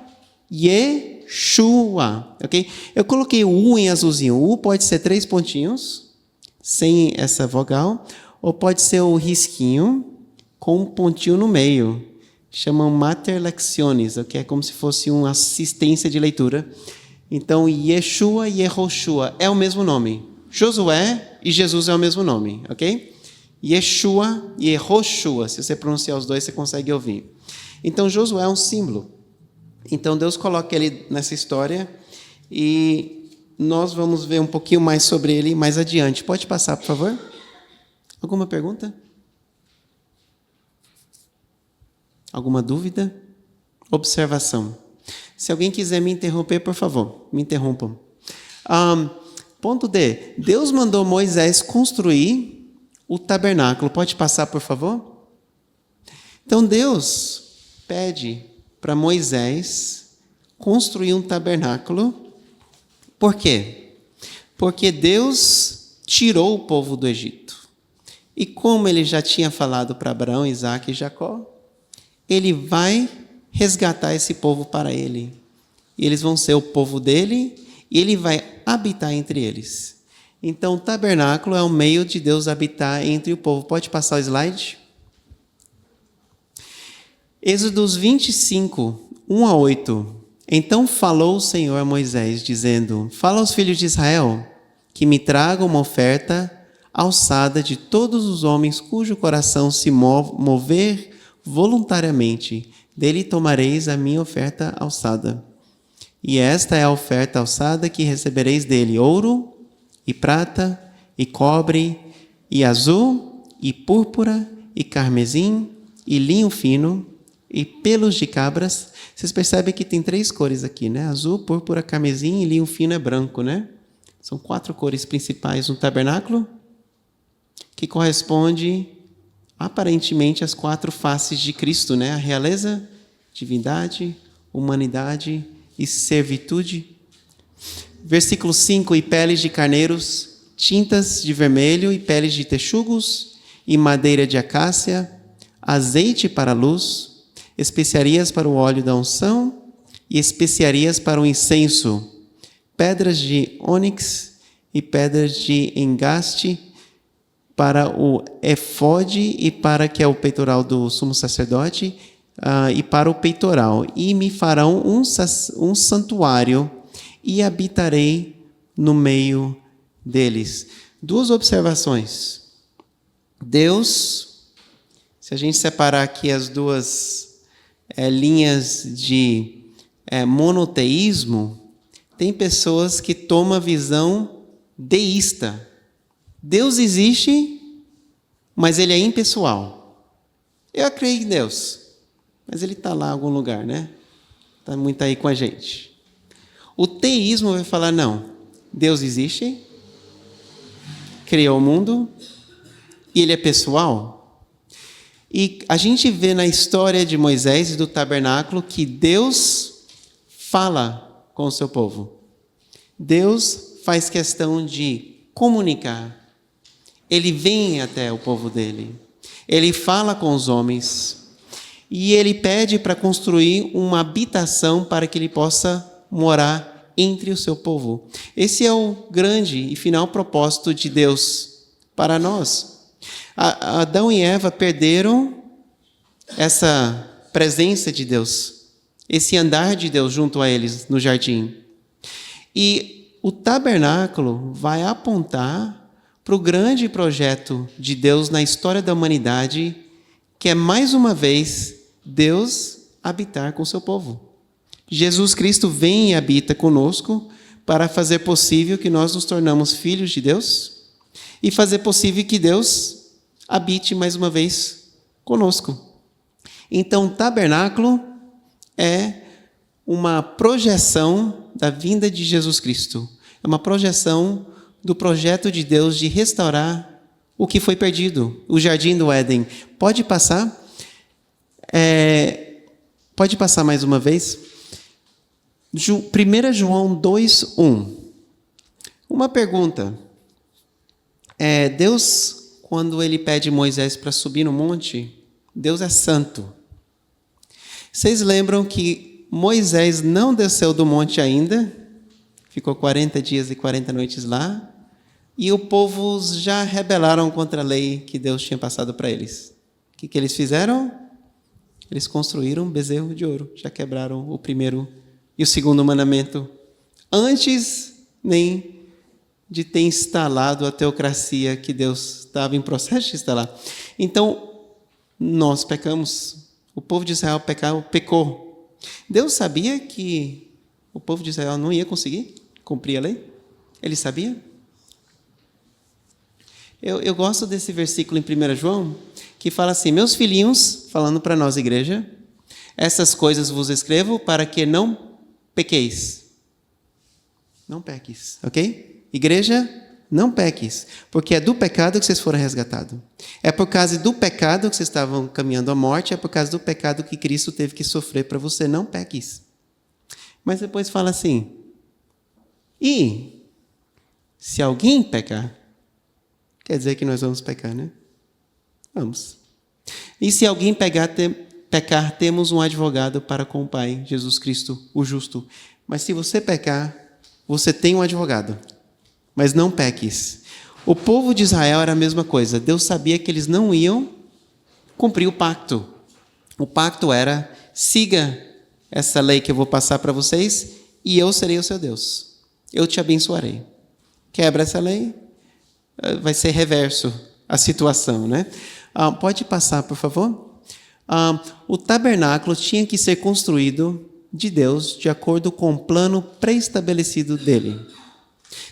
S3: Yeshua. Ok? Eu coloquei o U em azulzinho. O U pode ser 3 pontinhos, sem essa vogal, ou pode ser o risquinho com um pontinho no meio. Chamam Mater Lectiones, ok? É como se fosse uma assistência de leitura. Então, Yeshua e Yehoshua é o mesmo nome. Josué e Jesus é o mesmo nome, ok? Yeshua e Yehoshua. Se você pronunciar os dois, você consegue ouvir. Então, Josué é um símbolo. Então, Deus coloca ele nessa história e nós vamos ver um pouquinho mais sobre ele mais adiante. Pode passar, por favor? Alguma pergunta? Alguma dúvida? Observação. Se alguém quiser me interromper, por favor, me interrompam. Ponto D. Deus mandou Moisés construir o tabernáculo. Pode passar, por favor? Então, Deus pede para Moisés construir um tabernáculo. Por quê? Porque Deus tirou o povo do Egito. E como ele já tinha falado para Abraão, Isaque e Jacó, ele vai resgatar esse povo para ele. E eles vão ser o povo dele e ele vai habitar entre eles. Então, o tabernáculo é um meio de Deus habitar entre o povo. Pode passar o slide? Êxodos 25, 1 a 8. Então falou o Senhor a Moisés, dizendo: Fala aos filhos de Israel que me tragam uma oferta alçada de todos os homens cujo coração se mover voluntariamente. Dele tomareis a minha oferta alçada. E esta é a oferta alçada que recebereis dele: ouro, e prata, e cobre, e azul, e púrpura, e carmesim, e linho fino, e pelos de cabras. Vocês percebem que tem 3 cores aqui, né? Azul, púrpura, carmesim e linho fino é branco, né? São 4 cores principais no tabernáculo, que corresponde aparentemente às 4 faces de Cristo, né? A realeza, divindade, humanidade e servitude. Versículo 5: e peles de carneiros, tintas de vermelho, e peles de texugos, e madeira de acácia, azeite para a luz, especiarias para o óleo da unção, e especiarias para o incenso, pedras de ônix e pedras de engaste, para o efode e para que é o peitoral do sumo sacerdote, e para o peitoral. E me farão um santuário, e habitarei no meio deles. 2 observações. Deus, se a gente separar aqui as 2 linhas de monoteísmo, tem pessoas que tomam a visão deísta. Deus existe, mas ele é impessoal. Eu acredito em Deus, mas ele está lá em algum lugar, né? Está muito aí com a gente. O teísmo vai falar: não, Deus existe, criou o mundo, e ele é pessoal. E a gente vê na história de Moisés e do tabernáculo que Deus fala com o seu povo. Deus faz questão de comunicar. Ele vem até o povo dele. Ele fala com os homens. E ele pede para construir uma habitação para que ele possa morar entre o seu povo. Esse é o grande e final propósito de Deus para nós. Adão e Eva perderam essa presença de Deus, esse andar de Deus junto a eles no jardim. E o tabernáculo vai apontar para o grande projeto de Deus na história da humanidade, que é, mais uma vez, Deus habitar com o seu povo. Jesus Cristo vem e habita conosco para fazer possível que nós nos tornamos filhos de Deus, e fazer possível que Deus habite mais uma vez conosco. Então, o tabernáculo é uma projeção da vinda de Jesus Cristo. É uma projeção do projeto de Deus de restaurar o que foi perdido, o jardim do Éden. Pode passar? Pode passar mais uma vez? 1 João 2:1. Uma pergunta. Deus, quando ele pede Moisés para subir no monte, Deus é santo. Vocês lembram que Moisés não desceu do monte ainda? Ficou 40 dias e 40 noites lá. E o povo já rebelaram contra a lei que Deus tinha passado para eles. O que eles fizeram? Eles construíram um bezerro de ouro. Já quebraram o primeiro e o segundo mandamento. Antes nem de ter instalado a teocracia que Deus estava em processo de instalar. Então, nós pecamos. O povo de Israel pecou. Deus sabia que o povo de Israel não ia conseguir cumprir a lei? Ele sabia? Eu gosto desse versículo em 1 João, que fala assim: meus filhinhos, falando para nós, igreja, essas coisas vos escrevo para que não pequeis. Não peques, ok? Igreja, não peques, porque é do pecado que vocês foram resgatados. É por causa do pecado que vocês estavam caminhando à morte, é por causa do pecado que Cristo teve que sofrer para você. Não peques. Mas depois fala assim: e se alguém pecar, quer dizer que nós vamos pecar, né? Vamos. E se alguém pecar, temos um advogado para com o Pai, Jesus Cristo, o justo. Mas se você pecar, você tem um advogado. Mas não peques. O povo de Israel era a mesma coisa. Deus sabia que eles não iam cumprir o pacto. O pacto era: siga essa lei que eu vou passar para vocês e eu serei o seu Deus. Eu te abençoarei. Quebra essa lei, vai ser reverso a situação, né? Pode passar, por favor? O tabernáculo tinha que ser construído de Deus de acordo com o plano pré-estabelecido dele.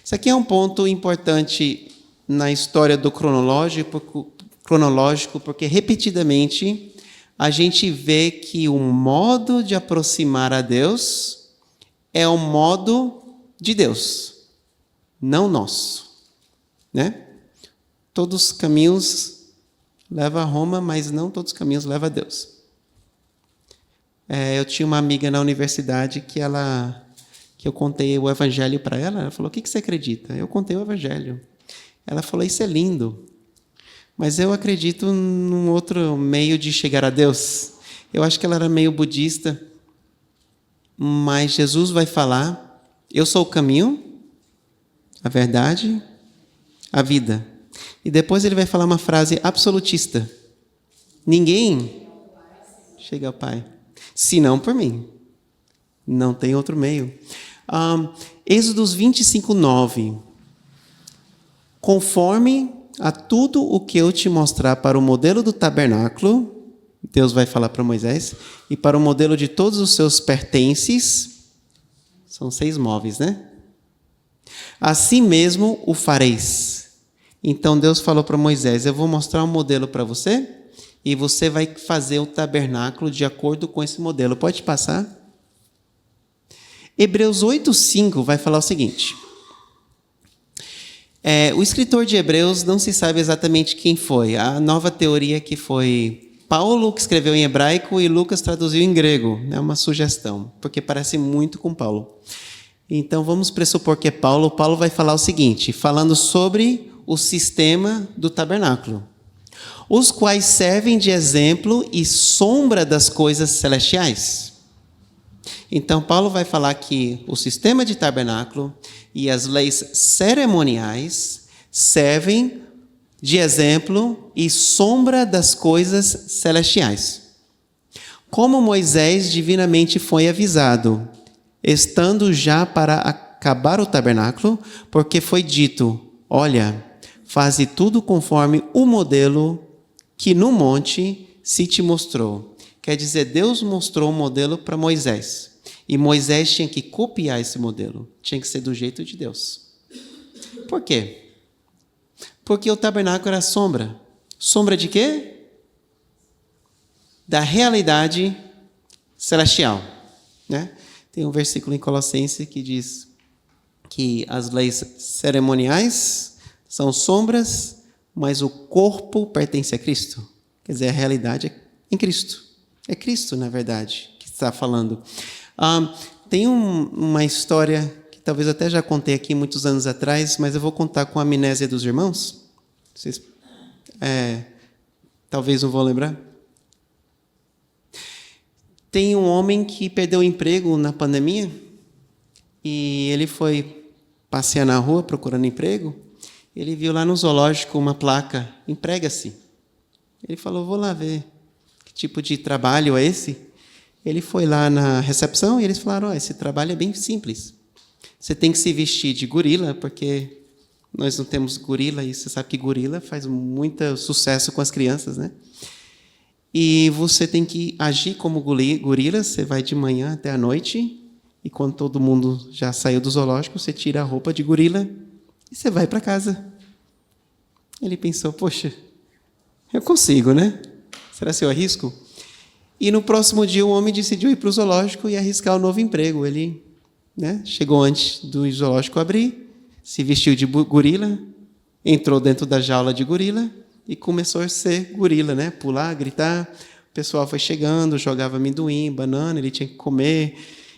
S3: Isso aqui é um ponto importante na história do cronológico, porque repetidamente a gente vê que o modo de aproximar a Deus é o modo de Deus, não nosso, né? Todos os caminhos levam a Roma, mas não todos os caminhos levam a Deus. Eu tinha uma amiga na universidade que eu contei o evangelho para ela. Ela falou: o que você acredita? Eu contei o evangelho. Ela falou: isso é lindo, mas eu acredito num outro meio de chegar a Deus. Eu acho que ela era meio budista, mas Jesus vai falar: eu sou o caminho, a verdade, a vida. E depois ele vai falar uma frase absolutista: ninguém chega ao Pai senão por mim. Não tem outro meio. Êxodos 25:9. Conforme a tudo o que eu te mostrar para o modelo do tabernáculo, Deus vai falar para Moisés, e para o modelo de todos os seus pertences, são 6 móveis, né? Assim mesmo o fareis. Então Deus falou para Moisés: eu vou mostrar um modelo para você, e você vai fazer o tabernáculo de acordo com esse modelo. Pode passar? Hebreus 8:5 vai falar o seguinte. O escritor de Hebreus não se sabe exatamente quem foi. A nova teoria que foi Paulo, que escreveu em hebraico, e Lucas traduziu em grego. É uma sugestão, porque parece muito com Paulo. Então vamos pressupor que é Paulo. Paulo vai falar o seguinte, falando sobre o sistema do tabernáculo: os quais servem de exemplo e sombra das coisas celestiais. Então, Paulo vai falar que o sistema de tabernáculo e as leis cerimoniais servem de exemplo e sombra das coisas celestiais. Como Moisés divinamente foi avisado, estando já para acabar o tabernáculo, porque foi dito: olha, faze tudo conforme o modelo que no monte se te mostrou. Quer dizer, Deus mostrou um modelo para Moisés. E Moisés tinha que copiar esse modelo. Tinha que ser do jeito de Deus. Por quê? Porque o tabernáculo era sombra. Sombra de quê? Da realidade celestial, né? Tem um versículo em Colossenses que diz que as leis cerimoniais são sombras, mas o corpo pertence a Cristo. Quer dizer, a realidade é em Cristo. É Cristo, na verdade, que está falando. Tem uma história que talvez até já contei aqui muitos anos atrás, mas eu vou contar com a amnésia dos irmãos. Vocês talvez não vão lembrar. Tem um homem que perdeu o emprego na pandemia e ele foi passear na rua procurando emprego. Ele viu lá no zoológico uma placa, emprega-se. Ele falou, vou lá ver que tipo de trabalho é esse. Ele foi lá na recepção e eles falaram, esse trabalho é bem simples. Você tem que se vestir de gorila, porque nós não temos gorila, e você sabe que gorila faz muito sucesso com as crianças, né? E você tem que agir como gorila, você vai de manhã até a noite, e quando todo mundo já saiu do zoológico, você tira a roupa de gorila e você vai para casa. Ele pensou, poxa, eu consigo, né? Será que eu arrisco? E no próximo dia o homem decidiu ir para o zoológico e arriscar um novo emprego. Ele, né, chegou antes do zoológico abrir, se vestiu de gorila, entrou dentro da jaula de gorila e começou a ser gorila, né? Pular, gritar. O pessoal foi chegando, jogava amendoim, banana, ele tinha que comer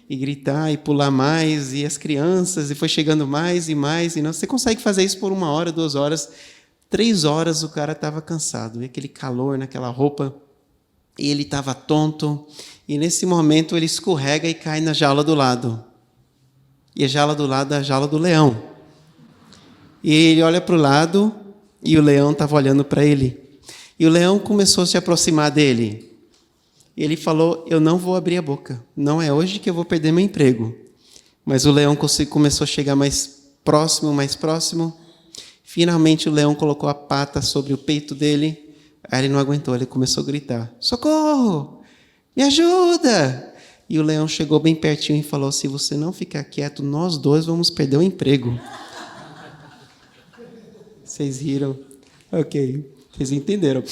S3: e gritar e pular mais, e as crianças, e foi chegando mais e mais. E não, você consegue fazer isso por 1 hora, 2 horas, 3 horas o cara estava cansado, e aquele calor naquela roupa, e ele estava tonto, e nesse momento ele escorrega e cai na jaula do lado. E a jaula do lado é a jaula do leão. E ele olha para o lado, e o leão estava olhando para ele. E o leão começou a se aproximar dele. E ele falou, eu não vou abrir a boca, não é hoje que eu vou perder meu emprego. Mas o leão começou a chegar mais próximo. Finalmente o leão colocou a pata sobre o peito dele. Aí ele não aguentou, ele começou a gritar, socorro, me ajuda! E o leão chegou bem pertinho e falou, se você não ficar quieto, nós dois vamos perder o emprego. Vocês riram? Ok, vocês entenderam.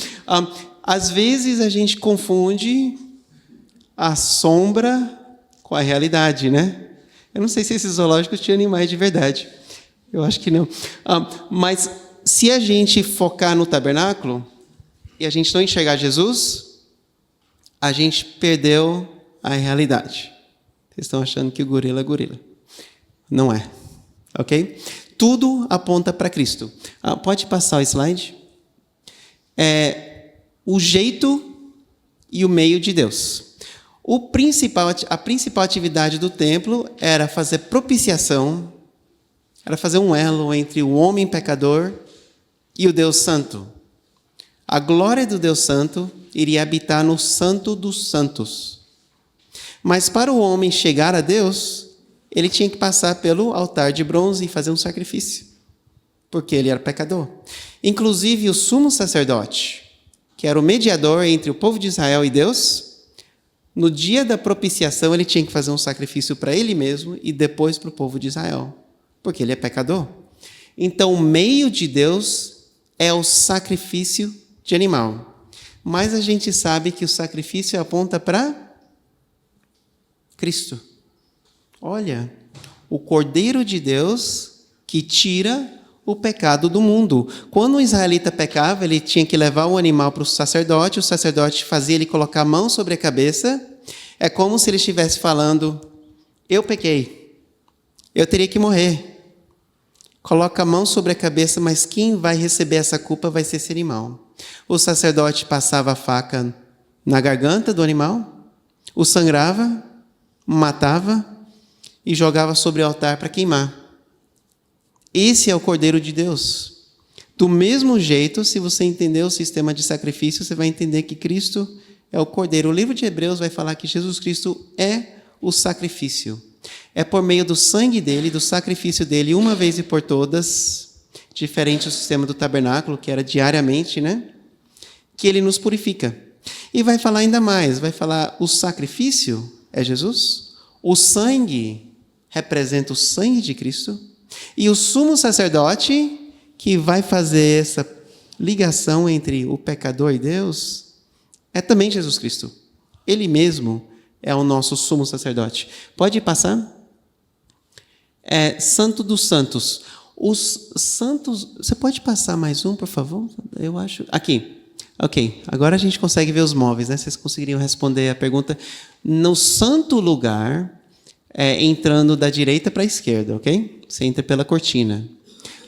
S3: Às vezes a gente confunde a sombra com a realidade, né? Eu não sei se esses zoológicos tinham animais de verdade. Eu acho que não. Mas se a gente focar no tabernáculo e a gente não enxergar Jesus, a gente perdeu a realidade. Vocês estão achando que o gorila é gorila. Não é. Ok? Tudo aponta para Cristo. Pode passar o slide? O jeito e o meio de Deus. A principal atividade do templo era fazer propiciação, era fazer um elo entre o homem pecador e o Deus Santo. A glória do Deus Santo iria habitar no Santo dos Santos. Mas para o homem chegar a Deus, ele tinha que passar pelo altar de bronze e fazer um sacrifício, porque ele era pecador. Inclusive o sumo sacerdote, que era o mediador entre o povo de Israel e Deus, no dia da propiciação ele tinha que fazer um sacrifício para ele mesmo e depois para o povo de Israel, porque ele é pecador. Então o meio de Deus é o sacrifício de animal. Mas a gente sabe que o sacrifício aponta para Cristo. Olha, o Cordeiro de Deus que tira o pecado do mundo. Quando o israelita pecava, ele tinha que levar o animal para o sacerdote fazia ele colocar a mão sobre a cabeça. É como se ele estivesse falando, eu pequei, eu teria que morrer. Coloca a mão sobre a cabeça, mas quem vai receber essa culpa vai ser esse animal. O sacerdote passava a faca na garganta do animal, o sangrava, matava e jogava sobre o altar para queimar. Esse é o Cordeiro de Deus. Do mesmo jeito, se você entender o sistema de sacrifício, você vai entender que Cristo é o Cordeiro. O livro de Hebreus vai falar que Jesus Cristo é o sacrifício. É por meio do sangue dele, do sacrifício dele, uma vez e por todas, diferente do sistema do tabernáculo, que era diariamente, né? Que ele nos purifica. E vai falar ainda mais, vai falar o sacrifício é Jesus, o sangue representa o sangue de Cristo, e o sumo sacerdote, que vai fazer essa ligação entre o pecador e Deus é também Jesus Cristo. Ele mesmo é o nosso sumo sacerdote. Pode passar? É Santo dos Santos. Os santos... Você pode passar mais um, por favor? Eu acho... Aqui. Ok. Agora a gente consegue ver os móveis, né? Vocês conseguiriam responder a pergunta. No santo lugar, entrando da direita para a esquerda, ok? Você entra pela cortina.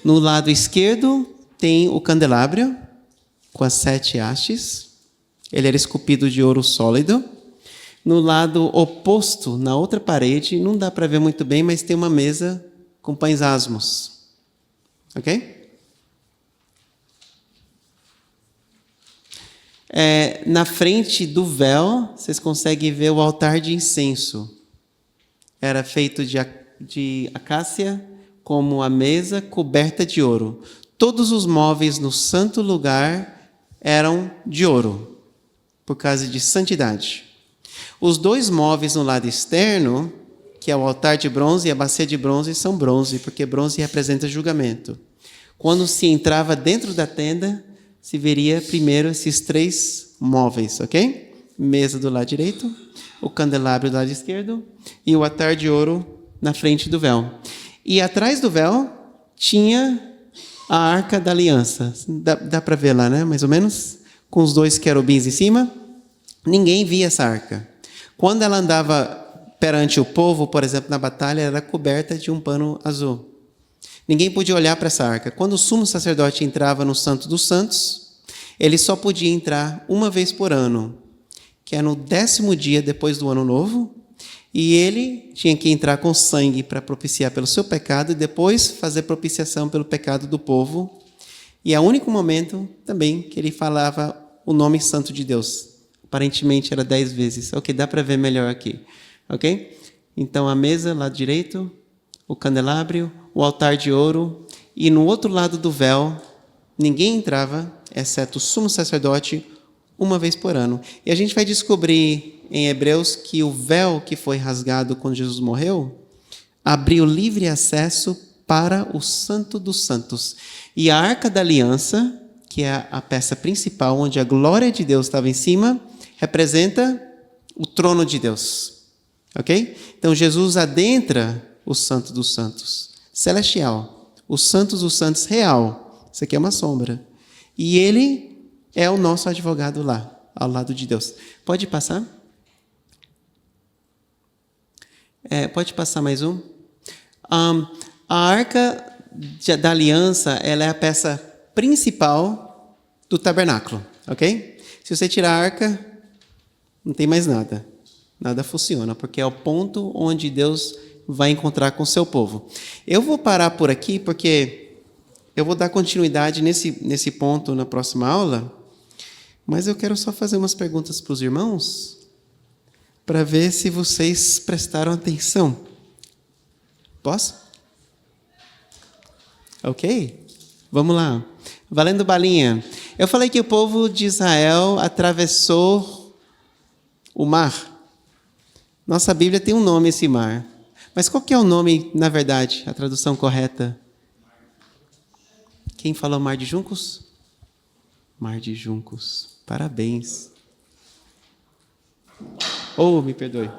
S3: No lado esquerdo tem o candelabro com as 7 hastes. Ele era esculpido de ouro sólido. No lado oposto, na outra parede, não dá para ver muito bem, mas tem uma mesa com pães asmos. Ok? Na frente do véu, vocês conseguem ver o altar de incenso. Era feito de acácia, como a mesa coberta de ouro. Todos os móveis no santo lugar eram de ouro, por causa de santidade. Os 2 móveis no lado externo, que é o altar de bronze e a bacia de bronze, são bronze, porque bronze representa julgamento. Quando se entrava dentro da tenda, se veria primeiro esses 3 móveis, ok? Mesa do lado direito, o candelabro do lado esquerdo e o altar de ouro na frente do véu. E atrás do véu tinha a Arca da Aliança. Dá para ver lá, né? Mais ou menos? Com os 2 querubins em cima. Ninguém via essa arca. Quando ela andava perante o povo, por exemplo, na batalha, ela era coberta de um pano azul. Ninguém podia olhar para essa arca. Quando o sumo sacerdote entrava no Santo dos Santos, ele só podia entrar uma vez por ano, que é no 10º dia depois do ano novo, e ele tinha que entrar com sangue para propiciar pelo seu pecado e depois fazer propiciação pelo pecado do povo. E é o único momento também que ele falava o nome santo de Deus. Aparentemente era 10 vezes. Ok, dá para ver melhor aqui. Ok? Então a mesa, lado direito, o candelabro, o altar de ouro, e no outro lado do véu, ninguém entrava, exceto o sumo sacerdote, uma vez por ano. E a gente vai descobrir em Hebreus que o véu que foi rasgado quando Jesus morreu abriu livre acesso para o Santo dos Santos. E a Arca da Aliança, que é a peça principal, onde a glória de Deus estava em cima, representa o trono de Deus. Ok? Então Jesus adentra o Santo dos Santos celestial, o Santos dos Santos real. Isso aqui é uma sombra. E ele é o nosso advogado lá, ao lado de Deus. Pode passar? Pode passar mais um? A Arca da Aliança, ela é a peça principal do tabernáculo, ok? Se você tirar a arca, não tem mais nada. Nada funciona, porque é o ponto onde Deus vai encontrar com o seu povo. Eu vou parar por aqui, porque eu vou dar continuidade nesse ponto na próxima aula, mas eu quero só fazer umas perguntas para os irmãos, para ver se vocês prestaram atenção. Posso? Ok? Vamos lá. Valendo balinha. Eu falei que o povo de Israel atravessou o mar. Nossa Bíblia tem um nome, esse mar. Mas qual que é o nome, na verdade, a tradução correta? Quem falou Mar de Juncos? Mar de Juncos. Parabéns. Oh, me perdoe.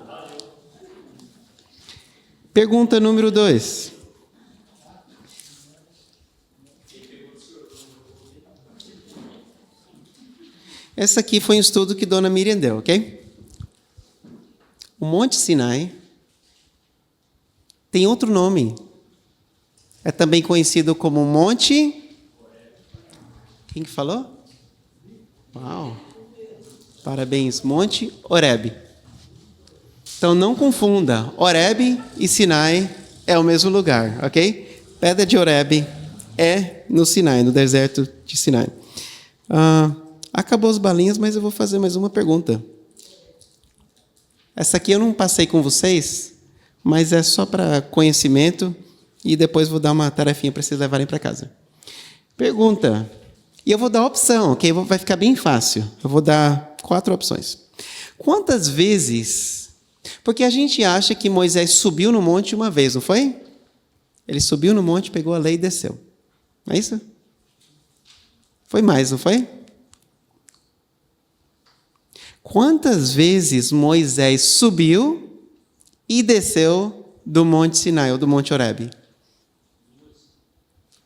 S3: Pergunta número 2. Essa aqui foi um estudo que Dona Miriam deu, ok? O Monte Sinai tem outro nome. É também conhecido como Monte... Quem que falou? Uau! Parabéns, Monte Horebe. Então não confunda, Horebe e Sinai é o mesmo lugar, ok? Pedra de Horebe é no Sinai, no deserto de Sinai. Acabou as balinhas, mas eu vou fazer mais uma pergunta. Essa aqui eu não passei com vocês, mas é só para conhecimento e depois vou dar uma tarefinha para vocês levarem para casa. Pergunta. E eu vou dar opção, ok? Vai ficar bem fácil. Eu vou dar 4 opções. Quantas vezes... Porque a gente acha que Moisés subiu no monte uma vez, não foi? Ele subiu no monte, pegou a lei e desceu. Não é isso? Foi mais, não foi? Quantas vezes Moisés subiu e desceu do Monte Sinai ou do Monte Horebe?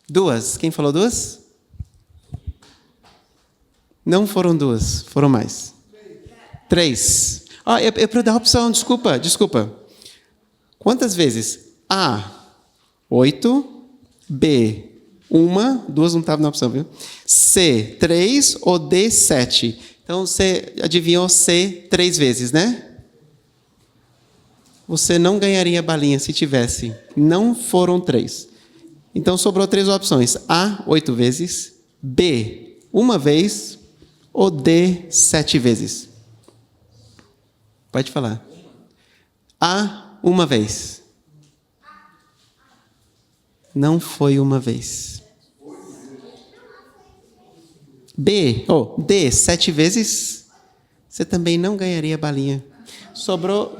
S3: 2. Quem falou 2? Não foram 2, foram mais. 3. É para dar opção, desculpa. Quantas vezes? A, 8. B, 1. 2 não estavam na opção, viu? C, 3 ou D, 7. Então, você adivinhou C 3 vezes, né? Você não ganharia balinha se tivesse. Não foram 3. Então, sobrou 3 opções. A, 8 vezes. B, 1 vez. Ou D, 7 vezes. Pode falar. A, 1 vez. Não foi 1 vez. B, D, 7 vezes. Você também não ganharia balinha. Sobrou,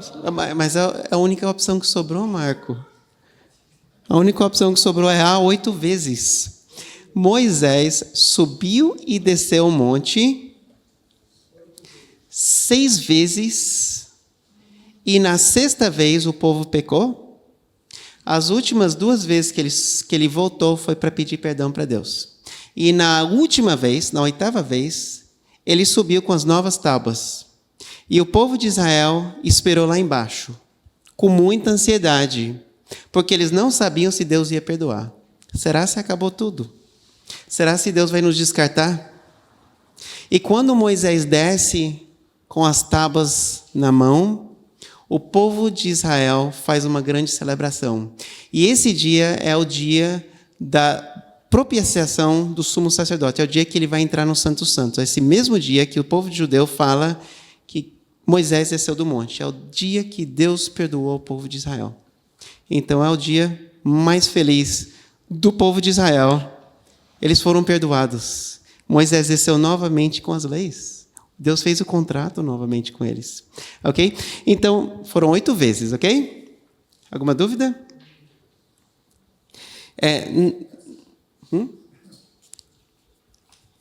S3: mas é a única opção que sobrou, Marco. A única opção que sobrou é A, 8 vezes. Moisés subiu e desceu o monte 6 vezes. E na 6ª vez o povo pecou. As últimas 2 vezes que ele voltou foi para pedir perdão para Deus. E na última vez, na 8ª vez, ele subiu com as novas tábuas. E o povo de Israel esperou lá embaixo, com muita ansiedade, porque eles não sabiam se Deus ia perdoar. Será se acabou tudo? Será se Deus vai nos descartar? E quando Moisés desce com as tábuas na mão, o povo de Israel faz uma grande celebração. E esse dia é o dia da propiciação do sumo sacerdote. É o dia que ele vai entrar no Santo Santo. É esse mesmo dia que o povo judeu fala que Moisés desceu do monte. É o dia que Deus perdoou o povo de Israel. Então é o dia mais feliz do povo de Israel. Eles foram perdoados. Moisés desceu novamente com as leis. Deus fez o contrato novamente com eles. Ok? Então, foram 8 vezes, ok? Alguma dúvida?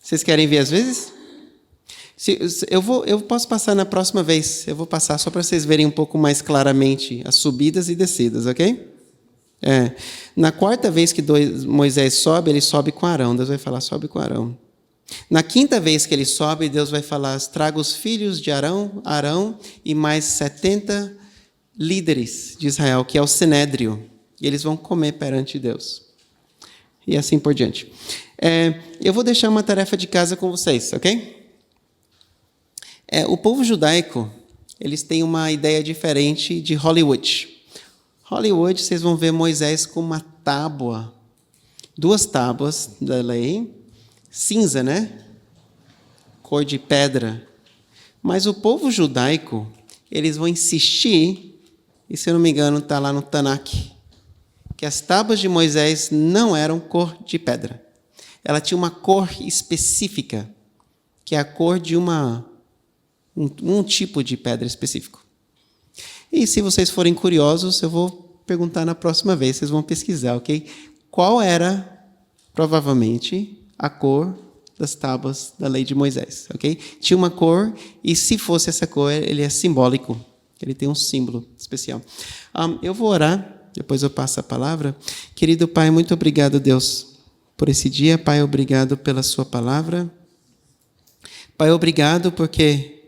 S3: Vocês querem ver as vezes? Eu posso passar na próxima vez. Eu vou passar só para vocês verem um pouco mais claramente as subidas e descidas, ok? Na 4ª vez que Moisés sobe, ele sobe com Arão. Deus vai falar, sobe com Arão. Na 5ª vez que ele sobe, Deus vai falar, traga os filhos de Arão e mais 70 líderes de Israel, que é o Sinédrio. E eles vão comer perante Deus. E assim por diante. Eu vou deixar uma tarefa de casa com vocês, ok? O povo judaico, eles têm uma ideia diferente de Hollywood. Hollywood, vocês vão ver Moisés com uma tábua, 2 tábuas da lei, cinza, né? Cor de pedra. Mas o povo judaico, eles vão insistir, e se eu não me engano está lá no Tanakh, que as tábuas de Moisés não eram cor de pedra. Ela tinha uma cor específica, que é a cor de um tipo de pedra específico. E se vocês forem curiosos, eu vou perguntar na próxima vez, vocês vão pesquisar, ok? Qual era, provavelmente, a cor das tábuas da lei de Moisés, ok? Tinha uma cor, e se fosse essa cor, ele é simbólico. Ele tem um símbolo especial. Eu vou orar, depois eu passo a palavra. Querido Pai, muito obrigado, Deus, por esse dia. Pai, obrigado pela sua palavra. Pai, obrigado porque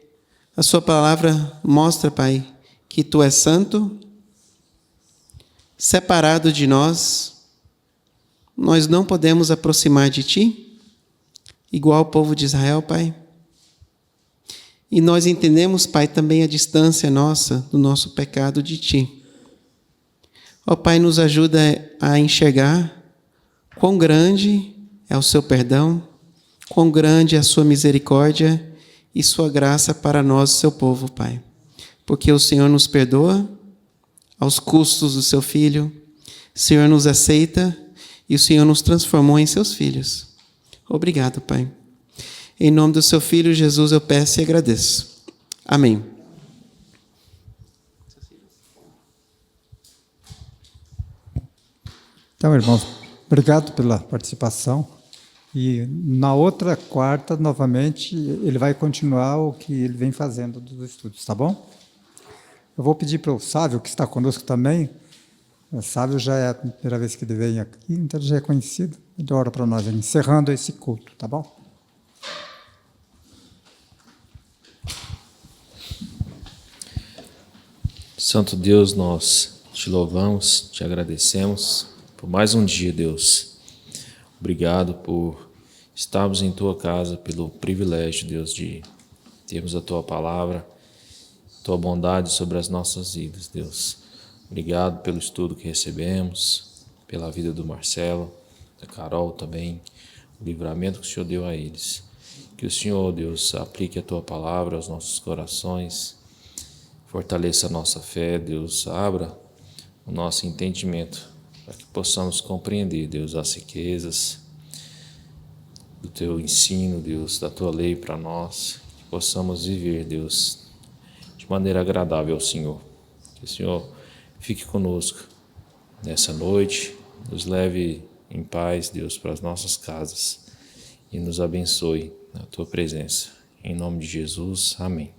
S3: a sua palavra mostra, Pai, que tu és santo, separado de nós não podemos aproximar de ti, igual o povo de Israel, Pai. E nós entendemos, Pai, também a distância nossa do nosso pecado de ti. Ó Pai, nos ajuda a enxergar quão grande é o seu perdão, quão grande é a sua misericórdia e sua graça para nós, seu povo, Pai. Porque o Senhor nos perdoa aos custos do seu Filho, o Senhor nos aceita e o Senhor nos transformou em seus filhos. Obrigado, Pai. Em nome do seu Filho, Jesus, eu peço e agradeço. Amém.
S1: Então, irmãos, obrigado pela participação. E na outra quarta, novamente, ele vai continuar o que ele vem fazendo dos estudos, tá bom? Eu vou pedir para o Sávio, que está conosco também. O Sávio já é a primeira vez que ele vem aqui, então ele já é conhecido. Ele ora para nós, encerrando esse culto, tá bom?
S5: Santo Deus, nós te louvamos, te agradecemos por mais um dia, Deus. Obrigado por estarmos em Tua casa, pelo privilégio, Deus, de termos a Tua palavra, Tua bondade sobre as nossas vidas, Deus. Obrigado pelo estudo que recebemos, pela vida do Marcelo, da Carol também, o livramento que o Senhor deu a eles. Que o Senhor, Deus, aplique a Tua palavra aos nossos corações, fortaleça a nossa fé, Deus, abra o nosso entendimento para que possamos compreender, Deus, as riquezas do Teu ensino, Deus, da Tua lei para nós, que possamos viver, Deus, de maneira agradável ao Senhor. Que o Senhor fique conosco nessa noite, nos leve em paz, Deus, para as nossas casas e nos abençoe na Tua presença. Em nome de Jesus, amém.